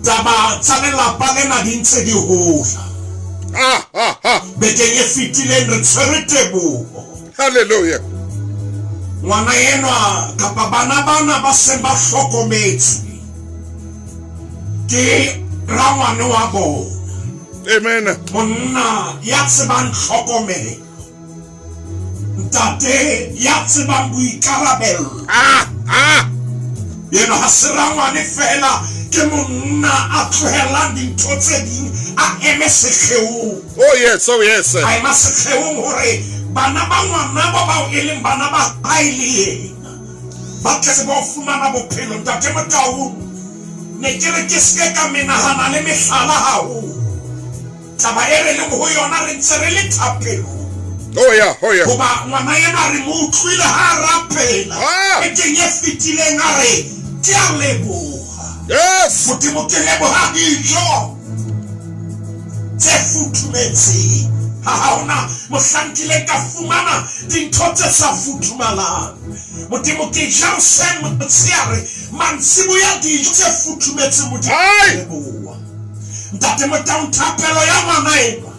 taba tsanela pale na dintse di hola bekeng e fitileng re tshwerete hallelujah ngwana enwa kapa bana ba se ba hlokometse ke rangwane wa bona amen monna ya tsebang hlokomelo ntate ya tsebang boikarabelo yena ha se rangwane fela ke monna a tlohelang dintho tse ding a eme sekgeong oh yes a ema sekgeong hore bana ba ngwana ba bao e leng bana ba haile ba tletse ba fumana bophelo ntate Motaung ne ke re ke se ka menahana le mehlala haholo taba e re leng ho yona re ntse re le thapelo oh yeah hoba ngwana yena re mo utlwile ha rapela e teng e fitileng a re ke a leboha yes Modimo ke leboha dijo tse futhumetseng ha ona mohlankile ka fumana dintho tse sa futhumalang Modimo ke jamsen motsiare mantsibo ya dijo tse futhumetse Modimo leboha ntate Motaung thapelo ya ngwana ena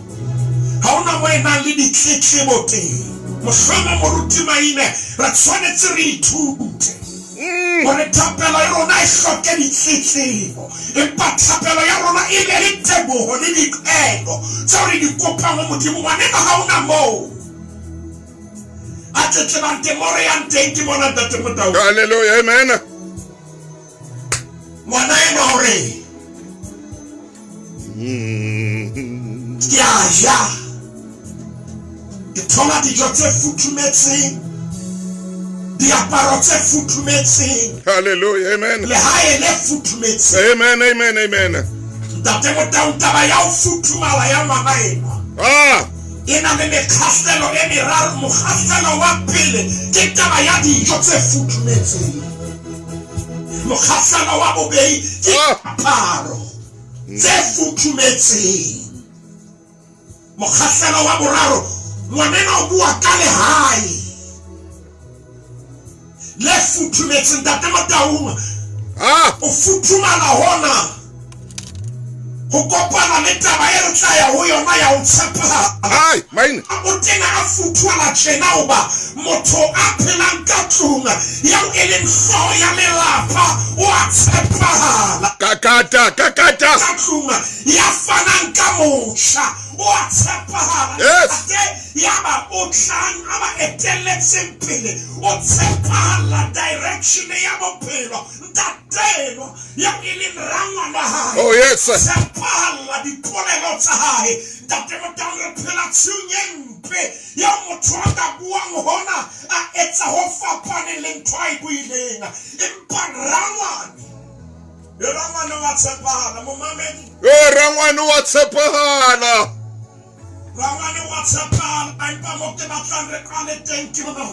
ha ona mo ena le ditletlebo teng mohlomong moruti maine re tshwanetse re ithute hore thapelo ya rona e hloke ditletlebo empa thapelo ya rona e be le teboho le diqelo tseo re di kopang ho Modimo ngwanena ha ona moo a tletlebang temore ya teng ke bona ntate Motaung hallelujah amen ngwana ena hore ke a ja ke thola dijo tse futhumetseng diaparo tse futhumetseng Hallelujah. Amen. lehae le futhumetseng Amen. Amen. Amen. ntate Motaung taba ya ho futhumala ya ngwana ena Ah. e na le mekgahlelo e meraro. Mokgahlelo wa pele ke taba ya dijo tse futhumetseng. Mokgahlelo wa bobedi ke diaparo tse futhumetseng. Mokgahlelo wa boraro ngwanena o bua ka lehae le futhumetseng. ntate Motaung Ah. o futhumala hona ho kopana le taba e re tla ya ho yona ya ho tshepa. Ai, mine. O tena a futhumala tjena hoba motho a phelang ka tlung ya e leng hlooho ya lelapa o a tshepahala. Kakata. Ka tlung ya fanang ka motjha o a tshepahala. Yes. Ate ya ba o tlang a ba etelletseng pele o tshepahala direction ya bophelo. Ntatelo ya e leng rangwana hae. Oh yes. Tshepahala dipolelo tsa hae. Ntate Motaung re phela tshung e mpe ya motho a ka buang hona a etsa ho fapane le ntho a e buileng. Empa rangwane wa tshepahala momamedi. Rangwane wa tshepahala. Rangwane wa tshepahala. Empa mo ke batlang re qale teng ke bona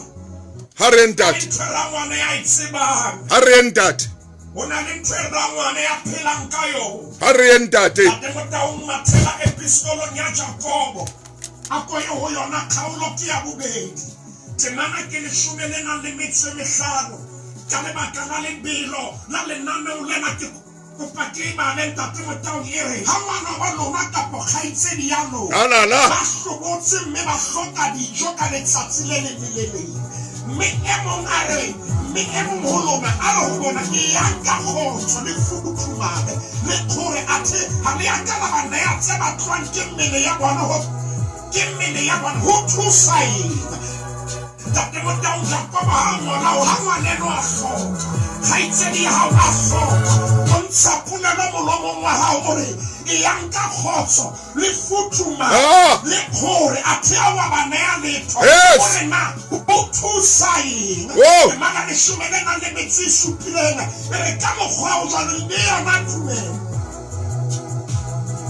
Ha re ntate. ntho rangwane ya e tsebang. Ha re ntate. Ho na le ntho e rangwane ya phelang ka yona. Ha re ntate. Ntate Motaung mathela epistolong ya Jakobo ako ye ho yona kgaolo ke ya bobedi temana ke 15 ka lebaka la lebelo la lenaneo lena ke kopa ke ba le Ntate Motaung e re ha ngwana wa lona kapo kgaitsedi ya lona ba hlobotse mme ba hloka dijo ka letsatsi le lelelele mme e mong a re mme e mong ho lona a re ho bona e ya ka kgotso le futhumale le kgore athe ha le ya ka la bana ya tse ba tlwang ke mmele ya bona ho thusa ena. Ntate Motaung Jakobo ha ngwaneno a hloka kgaitsedi ya hao a hloka o ntsha polelo molomong wa hao hore e yang ka kgotso le futhumale le kgore athe a wa bana ya letho hore na o thusa ena. Emana 17 e re ka mokgwa o jwalo le yona tumelo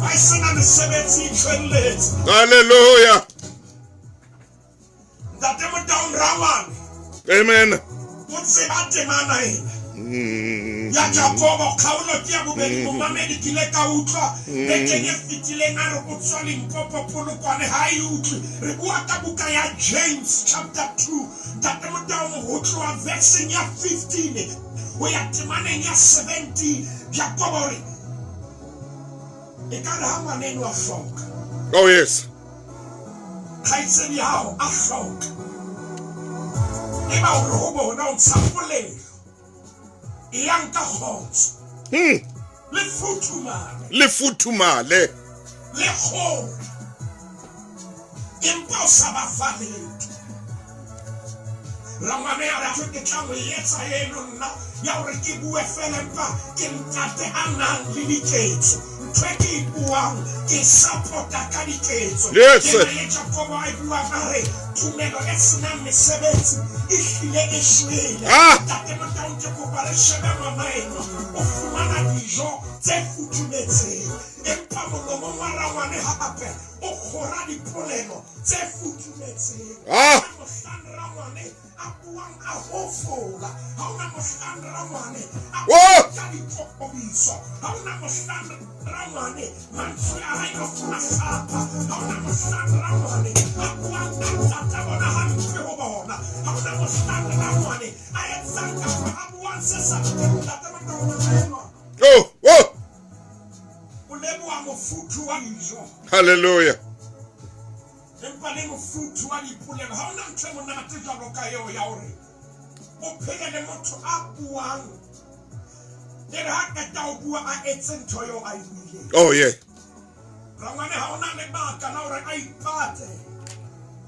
ba e sena mesebetsi e tshwelletse. Hallelujah. Ntate Motaung rangwane. Amen. O tseba temana ena ya Jakobo kgaolo ke ya bobedi momamedi ke le ka utlwa bekeng e fetileng a re o tswa Limpopo Polokwane ha e utlwe re bua ka buka ya James chapter 2 Ntate Motaung ho tloha verse ya 15 ho ya temaneng ya 17 Jakobo re e ka re ha ngwaneno a hloka. Oh yes. Kgaitsedi ya hao a hloka e ba o re ho bona o ntsha polelo e yang ka kgotso le futhumale le kgore empa o sa ba fa letho. Rangwane ya re ke tla mo etsa eno nna ya hore ke bue fela empa ke ntate a nang le diketso ntho e ke e buang ke support-a ka diketso. Yes. Ke le Jakobo a bua ka re tumelo e senang mesebetsi e hlile e shwele. Ntate Motaung ke kopa re shebe ngwana eno o fumana dijo tse futhumetseng empa molomong wa rangwane hape o kgora dipolelo tse futhumetseng. Mohlang rangwane a buang a hofola ha ona mohlang rangwane a buang ka dikokobiso ha ona mohlang rangwane mantswe a hae a funa hlapa ha ona mohlang rangwane a buang ka tata bona hampe ho bona ha ona mohlang rangwane a etsang kapa a buang se sa Ntate Motaung o leboha mofuthu wa dijo. Hallelujah. Empa le mofuthu wa dipolelo ha ona ntho e monate jwalo ka eo ya hore o phele le motho a buang e re ha qeta ho bua a etse ntho eo a e buileng. Oh yeah. Rangwane ha ona lebaka la hore a ipate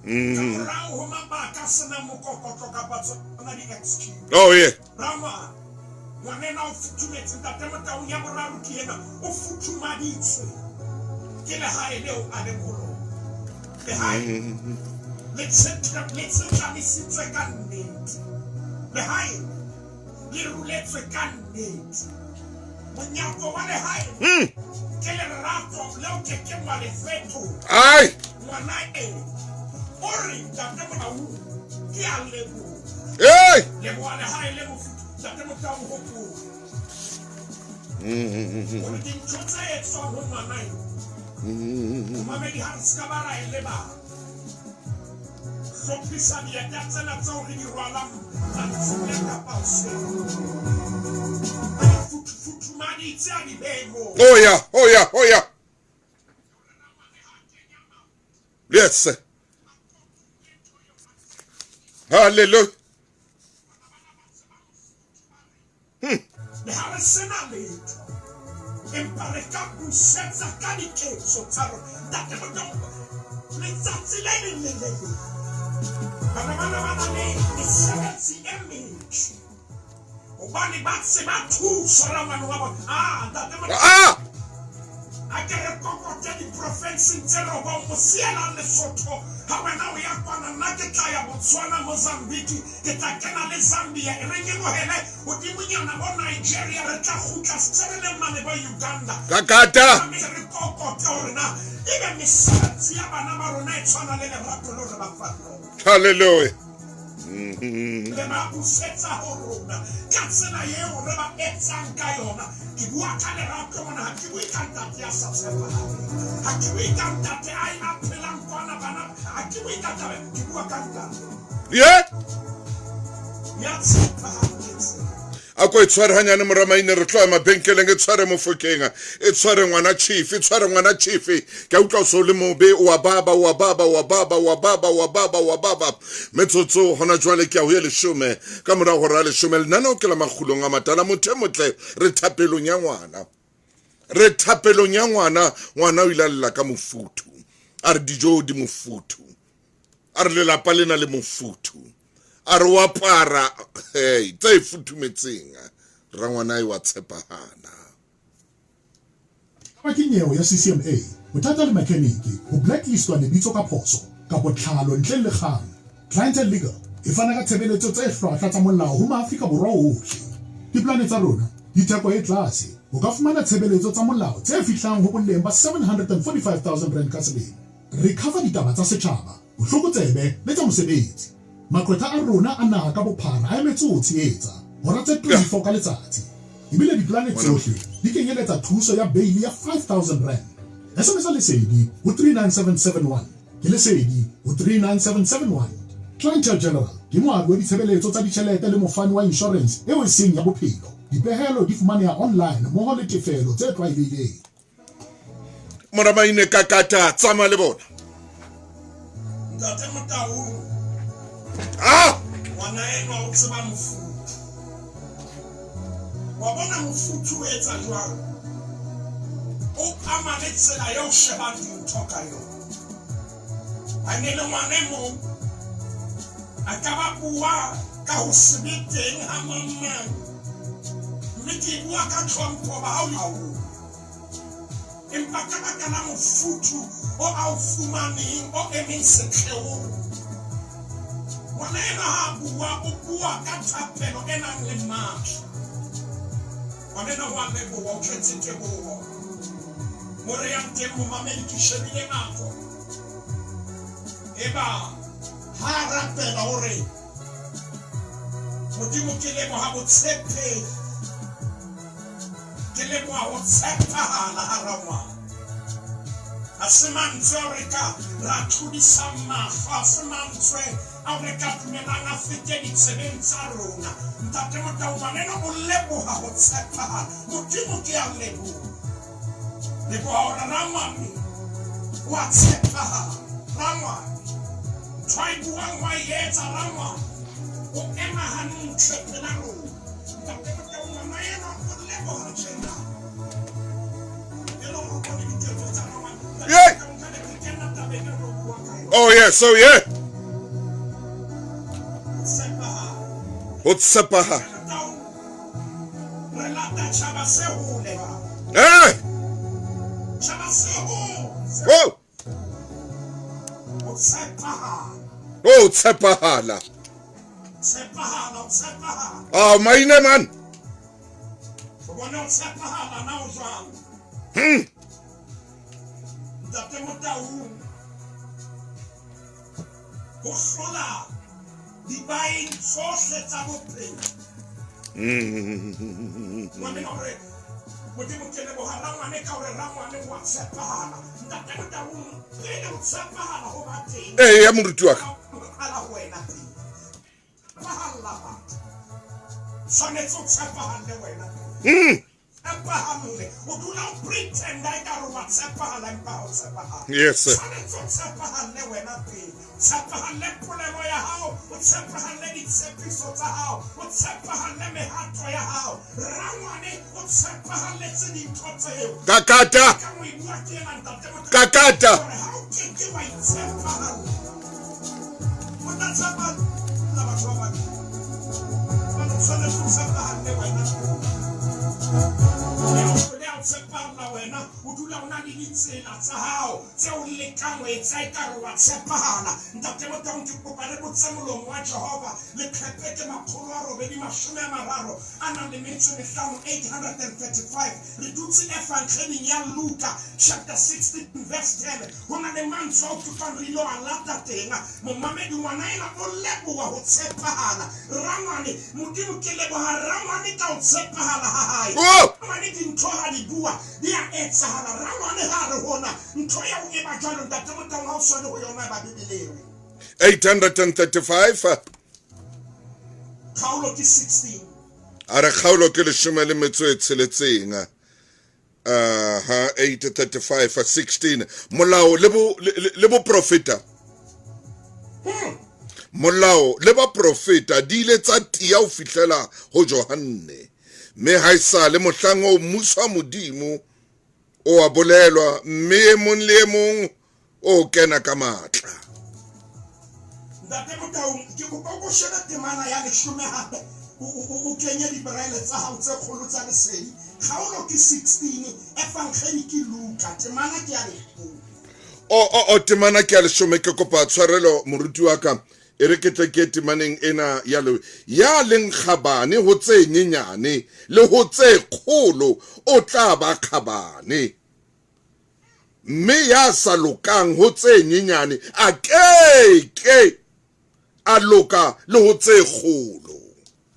ka morao ho mabaka a sena mokokotlo kapa tsona di-excuse. Oh yeah. Rangwane ngwanena o futhumetse ntate Motaung ya boraro ke ena o futhumaditswe ke lehae leo a le go lona lehae le tshamisitswe ka nnete lehae le ruletswe ka nnete monyako wa lehae ke lerato leo ke wa lefeto ai ngwana o re ntate Motaung ke a leboha leboha lehae le ntate Motaung ho puo o di ntse etso ho ngwana mamedi ha ska bara ile ba sophisa dia tsena tseo re di rwalang a tsene ka pause futhumadi tsa di bego oh yeah yes hallelujah le ha re sena letho impare ka busetsa ka diketso tsa rona ntate Motaung letsatsi le bana le mesebetsi e metle hobane ba se ba thusa ramane wa bona ntate Motaung a ke re kokote di-province tse robong mosiela Lesotho ha wena o ya kwana nna ke tla ya Botswana Mozambique ke tla kena le Zambia e re nyelohele hodimonyana bo Nigeria re tla gutla setse le mane bo Uganda kakata re kokote hore na ebe mesebetsi ya bana ba rona e tshwana le lerato lo re ba fang hallelujah le ba busetsa ho rona ka tsela eo re ba etsang ka yona ke bua ka lerato mona ha ke bue ka ntate ya sa tshepa ha ke bue ka ntate a phelang kwana bana ha ke bue ka taba ke bua ka ntate ya tshepa a ko itshware hanyane moramaine re tloa mabenkeleng e tshware mofokeng e tshware ngwana chief ke a utlwa so le mobe wa baba metsotso hona jwale ke a ho ye lesome ka mora go ra lesome lenana o ke la magulong a matala motho motle re thapelong ya ngwana o ilalla ka mofuthu a re dijo di mofuthu a re lelapa lena le mofuthu a re wa para tse futhumetseng ra ngwana wa tshepahana ka kinyeho ya CCMA bothata le mekaniki ho blacklistwa lebitso ka phoso ka botlhalo ntle le kgang Clientele Legal e fana ka tshebeletso tse hlwahlwa tsa molao ho Maafrika Borwa ohle diplane tsa rona ditheko e tlase o ka fumana tshebeletso tsa molao tse fihlang ho boleng ba 745,000 rand ka selemo re cover ditaba tsa setjhaba bohlokotsebe le tsa mosebetsi makwetha a rona a naha ka bophara a emetse ho tshehetsa hora tse 24 ka letsatsi ebile diplane tsohle di kenyeletsa thuso ya bail ya 5,000 rand SMS lesedi ho 39771 ke lesedi ho 39771 Clientele General ke moabi wa ditshebeletso tsa ditjhelete le mofani wa insurance eo e seng ya bophelo dipehelo di fumaneha online mmoho le tefelo tse tlwaelehileng moramaine kakata tsama le bona ntate Motaung ngwana eno o tseba mofuthu wa bona mofuthu o etsa jwang o ama le tsela eo shebang dintho ka yona a ne le ngwana mo a ka ba bua ka ho se be teng ha mamang mme ke bua ka tlhompho ba hao empa ka baka la mofuthu o a o fumaneng o emeng setlheong ngwana ena ha bua ka thapelo e nang le matla ngwana ena wa leboha o tletse teboho mo re yang teng mo mamedi ke shebile nako eba ha rapela hore modimo ke leboha botshepehi ke leboha ho tshepahala hara ngwana a se mantswe hore ka ra tlodisa mafa a se mantswe a re ka dumelang a fete ditshebeng tsa rona ntate Motaung ngwanena o leboha ho tshepahala modimo ke a leboha hore rangwane wa tshepahala rangwane try buang wa etsa rangwane o ema hantle pela rona ntate Motaung ngwanena o leboha tjena oh yes ho tsepaha re lata tšhaba se hole ba tšhaba se hole o tshepahala tshepahala maine man o bone o tshepahala na o jwang ntate Motaung ho hlola dibaeng tsohle tsa bophelo ngwane hore modimo ke leboha rangwane ka hore rangwane wa tshepahala ntate Motaung pele o tshepahala ho ba teng ya moruti wa ka ala ho wena pele tshepahala tshwanetse o tshepahale wena tshepahalle o dula o pretenda ekare wa tshepahala empa ha o tshepahala yes sir tshwanetse o tshepahale wena pele tshepahalle polelo ya hao o tshepahalle ditshepiso tsa hao o tshepahalle mehato ya hao rangwane o tshepahalletse dintho tseo kakata ka mo e bua ke ena ntate Motaung kakata hore ha o keke wa itshepahalla o tla tshepahalla batho ba bang o tshwanetse o tshepahale wena tshepahala wena o dula o na le ditsela tsa hao tseo lekang o etsa ekare wa tshepahala ntate Motaung ke kopa re botse molomo wa Jehova le Qepeke 830 a nang le metso e mehlano 835 re dutse evangeleng ya Luka chapter 16 verse 10 ho na le mantswe a utlwang re ilo a lata teng momamedi ngwana ena o leboha ho tshepahala rangwane modimo ke leboha rangwane ka ho tshepahala ha hae rangwane dintho ha di bua di a etsahala rangwane ha re hona ntho ya o e ba jwalo ntate Motaung ha o swane ho yona ba Bibeleng 835 kgaolo ke 16 are kgaolo ke 16 835 16 molao le bo profeta molao le ba profeta di ile tsa tia ho fihlela ho Johane me ha isa le mohlang o mmuso modimo o a bolelwa mme e mong le e mong o kena ka matla ntate Motaung ke kopa go sheba temana ya 10 hape o kenye dibraille tsa hao tse kgolo tsa lesedi kgaolo ke 16 evangeli ke Luka temana ke ya o temana ke ya 10 ke kopa tshwarelo moruti wa ka e re ke tle ke temaneng ena ya leng kgabane ho tse nyenyane le ho tse kgolo o tla ba kgabane mme ya sa lokang ho tse nyenyane a ke a loka le ho tse kgolo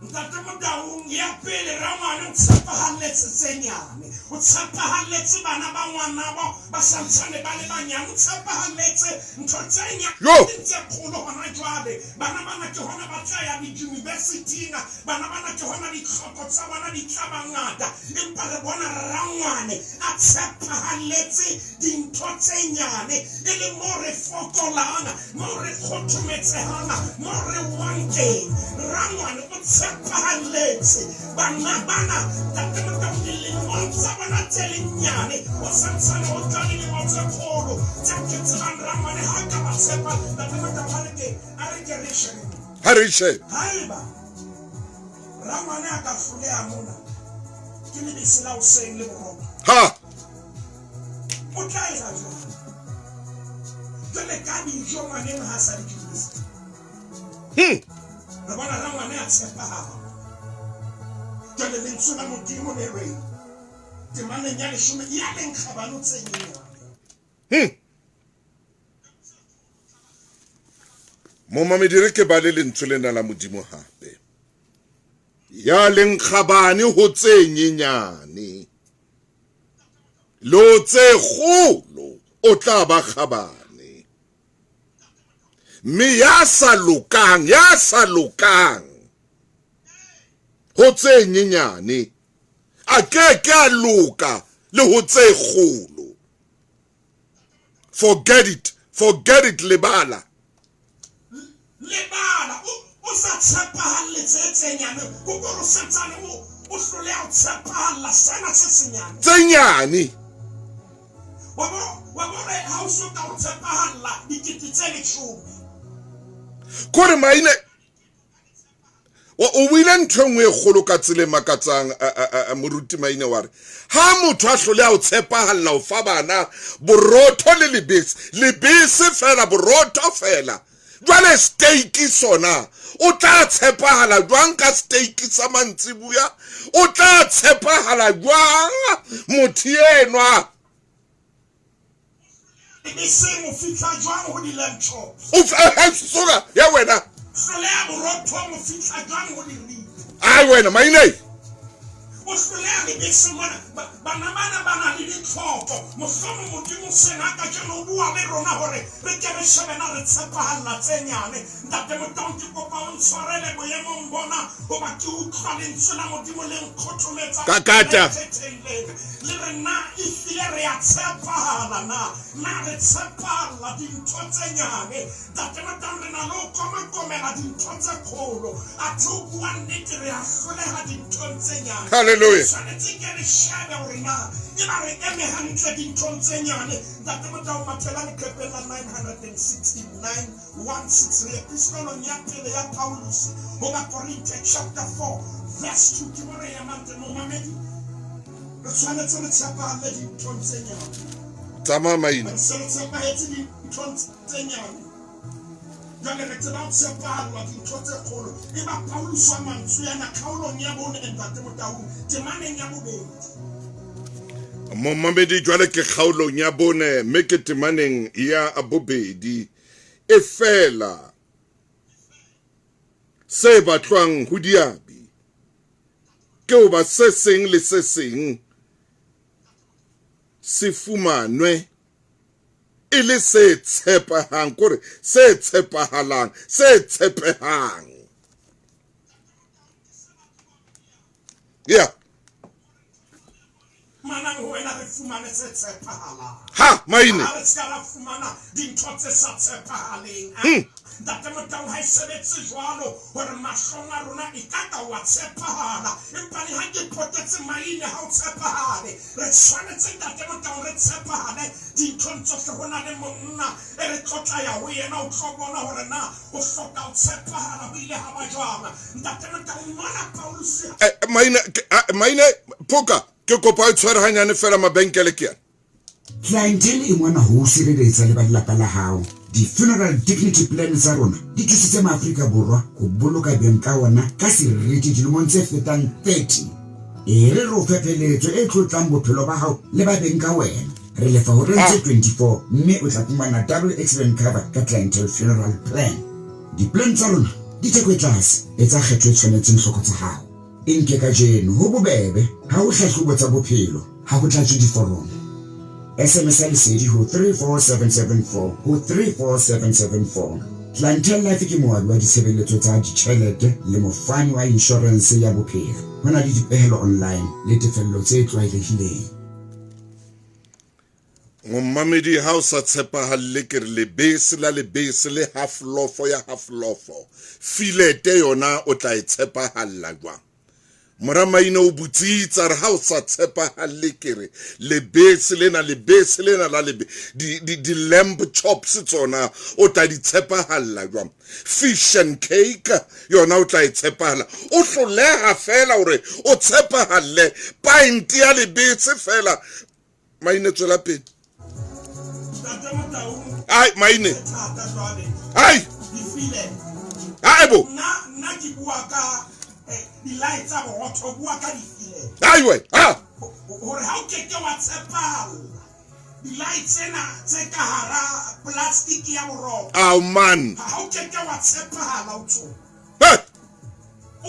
ntate Motaung ya pele rangwane o tshepahalletse tse nyane o tshepahalletse bana ba ngwana ba santsane ba le banyane o tshepahalletse ntho tse nyane tse kgolo hona jwale bana bana ke hona ba tla ya di-university bana bana ke hona ditlhoko tsa bona di tla bangata empa re bona rangwane a tshepahalletse dintho tse nyane e le mo re fokolang mo re kgothometsehang mo re wanteng rangwane o tshepahalletse bana ntate Motaung le montsha bona tse lenyane o santsane o tla le motse kgolo tse ke tsebang rangwane ha ka ba tshepa ntate Motaung a re ke reshe haeba rangwane a ka hloleha mona ke lebese la hoseng le boroko o tla etsa jwang jwale ka dijo ngwaneng ha sa di judisa re bona rangwane a tshepahala jwale lentswe la modimo le re temaneng ya 10 ya leng kgabane tse nyenyane mo mamedire ke ba le lentswe lena la modimo hape ya leng kgabane ho tse nyenyane lo tse kgolo o tla ba kgabane mme ya sa lokang ho tse nyenyane a ke a loka le ho tse kgolo forget it lebala o sa tshepahalletse tse nyane o go santsane o hloleha o tshepahalla sena se senyane tse nyane wa bore ha o so ka o tshepahalla dikete tse 10 kore maine o buile ntho nngwe e kgolo ka tsele makatsang moruti maine wa re ha motho a hlole a o tshepahalla o fa bana borotho le lebese fela borotho fela jwale steak sona o tla tshepahala jwang ka steak sa mantsibuya o tla tshepahala jwang motho enwa e se mo fitla jwang ho di-lamb chops soka ya wena hlolea borotho mo fitla jwang ho di-rib ai wena maine o hlolea lebese mona bana bana le ditlhoko mohlomong modimo sena ka jeno o bua le rona hore re ke re shebena re tshepahalla tse nyane ntate motong ke kopa o ntshwarele boemong bona hoba ke utlwa lentswe la modimo le nkgotholetsa Kakata. le re na ehlile re a tshepahala na re tshepahala dintho tse nyane ntate motong re na le ho komakomela dintho tse kgolo a tse o bua nnete re a hloleha dinthong tse nyane Hallelujah. tshwanetse ke re shebe hore na e ba re eme hantle dinthong tse nyane ntate motao mathela leqepeng la 969 163 epistolong ya pele ya Paulus ho Bakorinte chapter 4 verse 2 ke more ya mante momamedi re tshwanetse re tshepahalle dinthong tse nyane tsamaya maine re se re tshepahetse dinthong tse nyane jwale re tseba ho tshepahallwa dintho tse kgolo e ba Paulus wa mantswe yana kgaolong ya bone ntate motao temaneng ya bobedi momamedi jwale ke kgaolong ya bone mme ke temaneng ya bobedi e fela se batlwang ho diabi ke ho ba se seng le se seng se fumanwe e le se tshepahang kore se tshepahalang se tshepehang yeah manang ho wena re fumane se tshepahalang ha maine ha re ska ra fumana dintho tse sa tshepahaleng ntate motao ha e sebetse jwalo hore mahlong a rona e ka ka wa tshepahala empa le ha ke potetse maine ha o tshepahale re tshwanetse ntate motao re tshepahale dinthong tsohle ho na le monna e re tlotla ya ho yena o tlo bona hore na o hloka ho tshepahala ho ile ha ba jwang ntate motao mona Paulus maine poka ke kopa o tshwere hanyane fela mabenkele ke yana clientele e mona ho sireletsa le ba lelapa la hao di-funeral dignity plan tsa rona di thusitse maafrika borwa ho boloka beng ka ona ka seriti dilemong tse fetang 30 e re re o fepeletso e tlotlang bophelo ba hao le ba beng ka wena re lefa ho rentse 24 mme o tla fumana double accident cover ka clientele funeral plan di-plan tsa rona di theko tlase e tsa kgetho e tshwanetseng hloko tsa hao e nke ka jeno ho bobebe ha o hlahlobo tsa bophelo ha ho tlatswe diforomo SMS lesedi ho 34774 ho 34774 Clientele Life ke moabi wa ditshebeletso tsa ditjhelete le mofani wa insurance ya bophelo ho na le dipehelo online le tefello tse tlwaelehileng Momamedi ha o sa tshepahalle ke re lebese le half lofo ya half lofo filete yona o tla e tshepahalla jwang Moramaina o butsitsa re ha o sa tshepahalle ke re lebese lena la di lamb chops tsona o tla di tshepahalla jwang fish and cake yona o tla e tshepahalla o hloleha fela hore o tshepahalle pint ya lebese fela maine tswela pele ai maine ai bo na ke bua ka di-light tsa borotho bua ka difile ai we hore ha o keke wa tshepala di-light tsena tse ka hara plastic ya borotho man ha o keke wa tshepahala o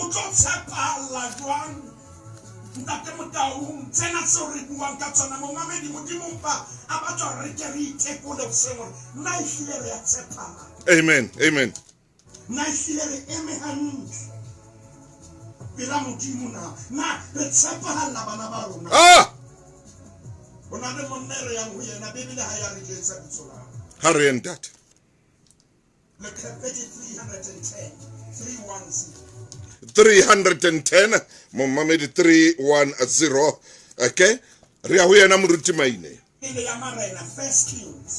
tlo tshepahala jwang ntate motaung tsena tseo re buang ka tsona momamedi modimo mpa a batla re ke re itekole boseng hore nna ehlile re ya tshepahala amen nna ehlile re eme hantle pela modimo na re tshepahala bana ba rona ho na le monna re yang ho yena bebile ha ya re jetsa bitso la ha re ntate le kgepedi 310 momamedi 310 okay re ya ho yena moruti maine ile ya marena First Kings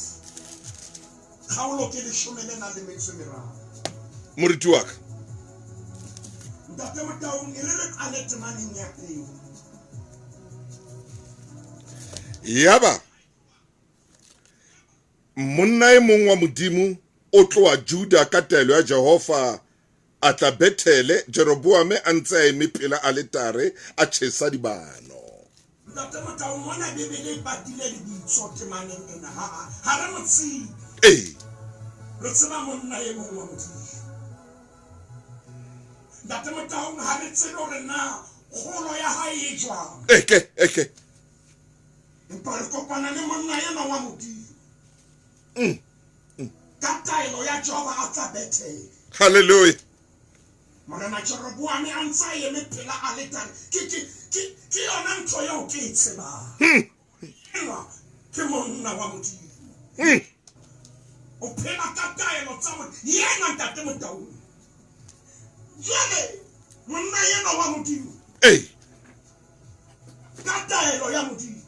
kgaolo ke 13 moruti wa ka ntate Motaung e re qale temaneng ya peo. yaba monna e mong wa modimo o tloa Juda ka taelo ya Jehova a tla Bethele Jeroboame a ntse a eme phela a letare a tjhesa dibano. Ntate Motaung mona Bebele e patile lebitso temaneng ena ha re mo tsebe. Re tseba monna e mong wa modimo. Ntate Motaung ha re tsebe hore na kgolo ya hae e jwang. Eke Empa re kopana le monna ena wa modimo. Ka taelo ya Jehova a tla Bethele. hallelujah. Morena Jeroboame a ntse a eme phela a letare. Ke yona ntho eo ke e tsebang. Enwa ke monna wa modimo. O phela ka taelo tsa mona. Yena ntate Motaung. Jwale monna ena wa modimo. Ka taelo ya modimo.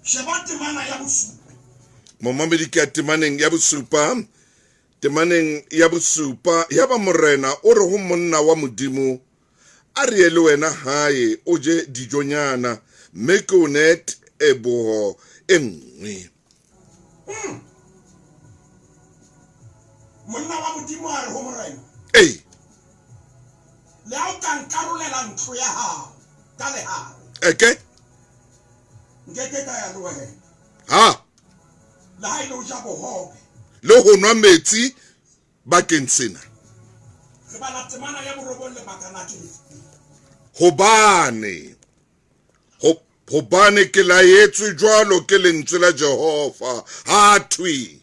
Sheba temana ya bosupa. Momamedi ke temaneng ya bosupa. Temaneng ya bosupa yaba morena o re ho monna wa modimo a re le wena hae o je dijonyana mekonet e boho e nngwe. Monna wa modimo a re ho morena. Le ha o ka nkarolela ntlo ya hao ka lehare. Nkeke ka ya le wena. Le ha ile o ja bohobe. Le ho nwa metsi bakeng sena. Re bala temana ya borobong le bakana ke. Hobane ke laetswe jwalo ke lentswe la Jehova ha thwi.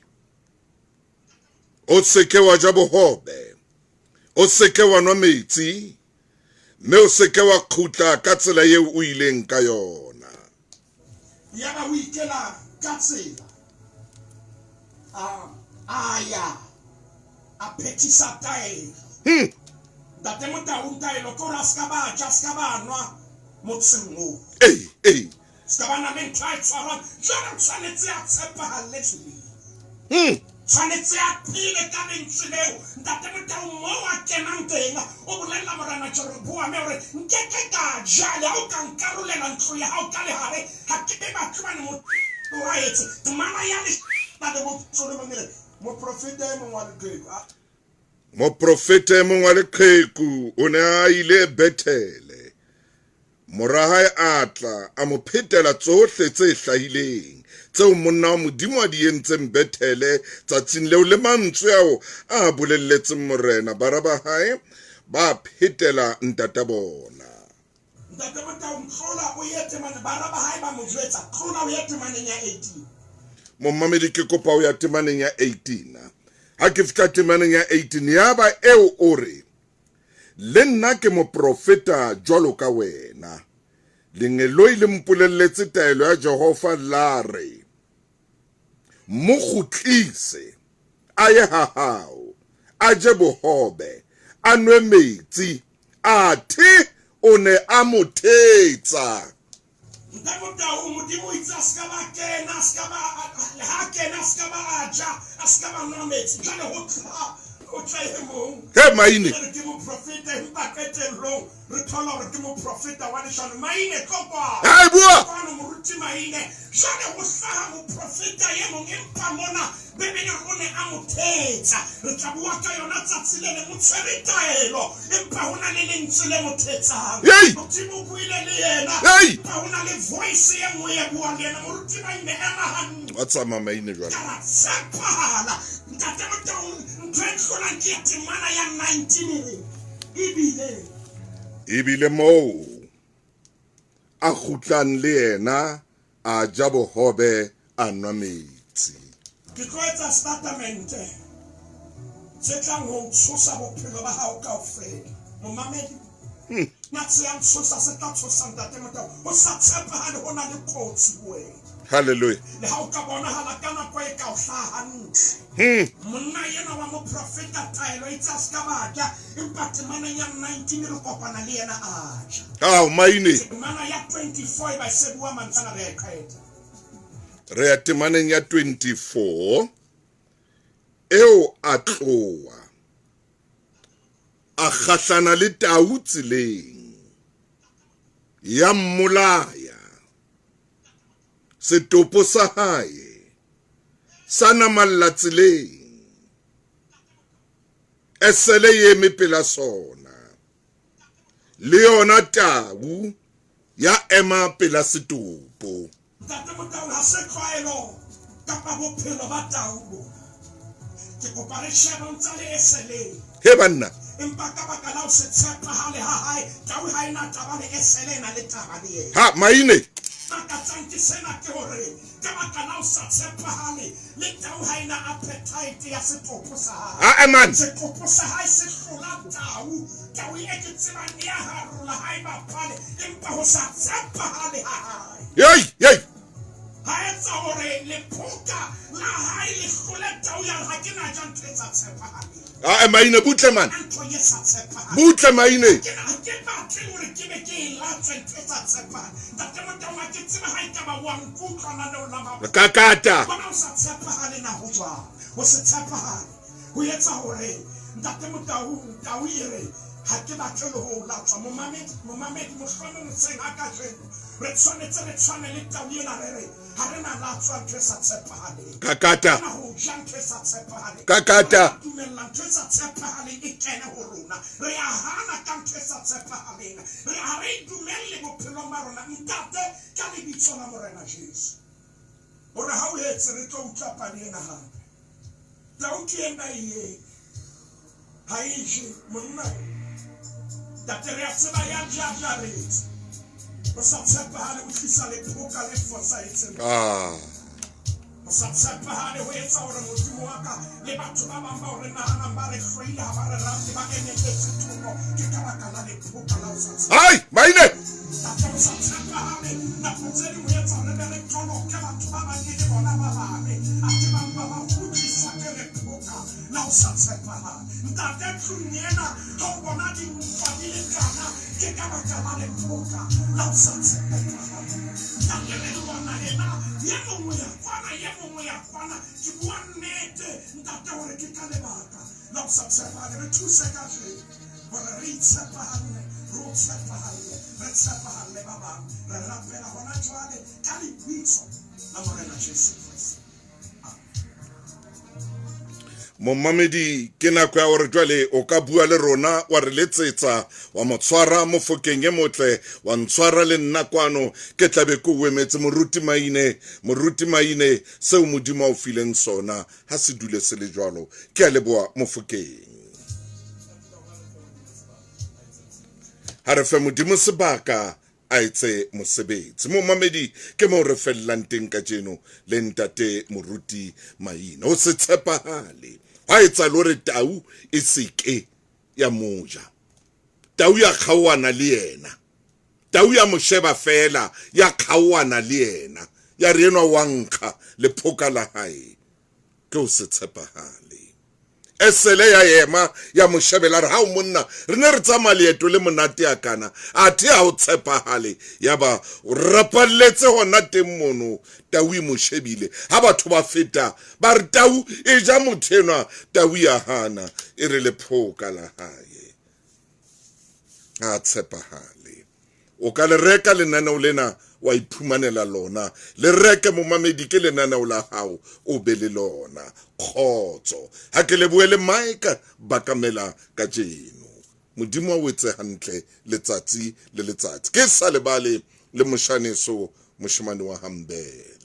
O seke wa ja bohobe. O seke wa nwa metsi. Me o seke wa khutla ka tsela eo o ileng ka yona. Ya ba o ikela ka tsela. Aya a phethisa taelo. Ntate Motaung taelo ko ra ska ba ja ska ba nwa motseng o. Ska ba na le ntho a tshwarang jwale tshwanetse a tshepahalle tswele. Tshwanetse a phele ka lentswe leo ntate Motaung mo wa kenang teng o bolella morena Jeroboame hore nkeke ka jale ha o ka nkarolela ntlo ya hao ka lehare ha ke be batho ba ne mo wa etse temana ya le ba de mo tsole mangere. Mo profeta e mong wa leqheku o ne a ile Bethele. Morahae a tla a mo phetela tsohle tse hlahileng tseo monna wa modimo a di entseng Bethele tsatsing leo le mantswe ao a bolelletseng morena bara ba hae ba phetela ntata bona. Ntate Motaung tlola o ye temane bara ba hae ba mo jwetsa tlola o ye temaneng ya 18. Momamedi ke kopa o ya temaneng ya 18. Ha ke fika temaneng ya 18 yaba eo o re le nna ke mo profeta jwalo ka wena. Lengeloi le mpolelletse taelo ya Jehova la re mo kgutlise a ye ha hao a je bohobe a nwe metsi athe o ne a mo thetsa. Ntate Motaung modimo itse a ska ba kena a ska ba ha kena a ska ba aja a ska ba nwa metsi jwale ho tla e mong. He maine Ke mo profeta empa qetellong re thola hore ke mo profeta wa leshano maine kopa. Hai bua Kopa mo ruti maine jwale ho hlaha mo profeta ye mong empa mona Bebele o ne a mo thetsa re tla bua ka yona tsatsi le mo tshwere taelo empa hona le lentswe le mo thetsang. Modimo o buile le yena empa hona le voice e nngwe e buang le yena mo ruti maine ema hantle. wa tsama maine jwale. Tshepahala ntate Motaung ntho e hlola ke temana ya 19 ebile moo a khutlang le yena a ja bohobe a nwa metsi. Ke tlo etsa statement se tlang ho tshosa bophelo ba hao kaofela. Momamedi na tse yang tshosa se tla tshosa ntate Motaung o sa tshepahale ho na le kotsi wena. Hallelujah. Le ha o ka bonahala ka nako e ka o hlaha hantle. Monna yena wa mo profeta taelo e tsa ska batla empa temaneng ya 19 re kopana le yena aja. Maine Temana ya 24 ba se bua mantsana re qeta. re ya temaneng ya 24 eo a tloa a kgahlana le Tau tseleng ya mmolaya. Setopo sa hae sa namalla tseleng, esele eme pela sona, le yona Tau ya ema pela setopo. Ntate Motau ha se tlwaelo kapa bophelo ba Tau. Ke kopa re shebe ntse le esele. He banna, Empa ka baka la ho se tshepahale ha hae, Tau ha ena taba le esele na le taba le yena. ha maine, Makatsang ke sena ke hore ka baka la ho sa tshepahale le Tau ha ena appetite ya setopo sa hae. man, Setopo sa hae se hlola Tau. Tau e ke tsebang ya harola hae bapale, empa ho sa tshepahale ha hae. yey, Ha etsa hore lephoka la hae le hlole Tau ya ha ke na ja ntho e sa tshepahale. maine butle man, Ntho e sa tshepahale. butle maine. Ke batle hore ke be ke e latswe ntho e sa tshepahale. Ntate Motau ha ke tsebe ha ekaba wa nkutlwa na la ba. Kakata, Bona o sa tshepahale na ho jwang. Ho se tshepahale ho etsa hore Ntate Motau Tau ere ha ke batle le ho latswa. Momamedi mohlomong seng a ka jeno re tshwanetse re tshwane le Tau ena re ha re na latswa ntho e sa tshepahaleng. kakata, Hona ho ja ntho e sa tshepahaleng. kakata, Re dumella ntho e sa tshepahaleng e kene ho rona. Re a hana ka ntho e sa tshepahaleng. Re ha re dumelle bophelong ba rona. Ntate ka lebitso la Morena Jesu, hore ha o etse re tlo utlwa pane ena hape. Tau ke ena ye ha e je monna. Ntate re a tseba ya jajaretse. O sa tshepahale o tlisa lephoka le fosahetseng. O sa tshepahale ho etsa hore Modimo wa ka le batho ba bang ba hore nahanang ba re hloile ha ba re rate ba emetse thuno ke ka baka la lephoka la o sa tshepahale. maine, Ntate o sa tshepahale nako tse ding ho etsa hore be re toloke batho ba bang le bona ba babe. A ke bang ba ba kgutliswa ke lephoka la o sa tshepahale. Ntate tlung ena ha o bona dimpa di le kana ke ka baka la lephoka la o sa tshepahale. Ntate re bona ena ye mongwe ya kwana ke bua nnete ntate hore ke ka lebaka la o sa tshepahale. Re thuse ka jeno hore re itshepahale, re o tshepahale, re tshepahale ba bang. Re rapela hona jwale ka lebitso la Morena Jesu Kriste. Momamedi ke nako ya hore jwale o ka bua le rona wa re letsetsa wa motshwara mo fokeng e motle wa ntshwara le nna kwano ke tlabe ko o emetse moruti maine seo Modimo o fileng sona ha se dule se le jwalo ke a leboa mo fokeng ha re fe Modimo sebaka a etse mosebetsi. Momamedi ke mo re fellang teng ka jeno le ntate moruti maine o se tshepahale ha etsa lore Tau e seke ya moja. Tau ya khawana le yena, Tau ya mosheba fela ya khawana le yena ya renwa wankha le phoka la hae ke o se tshepahale. Esele ya yema ya moshebela re ha o monna re ne re tsamaya leeto le monate ya kana a the ha o tshepahale ya ba o rapalletse hona teng mono Tau e moshebile ha batho ba feta ba re Tau e ja mothenwa Tau ya hana e re le phoka la hae a tshepahale. O ka le reka lenaneo lena wa iphumanela lona le reke Momamedi ke lenaneo la hao o be le lona khotso ha ke le buele maika bakamela ka jeno. Modimo wa wetse hantle letsatsi le letsatsi ke sa lebale le moshaneso moshimane wa Hambe.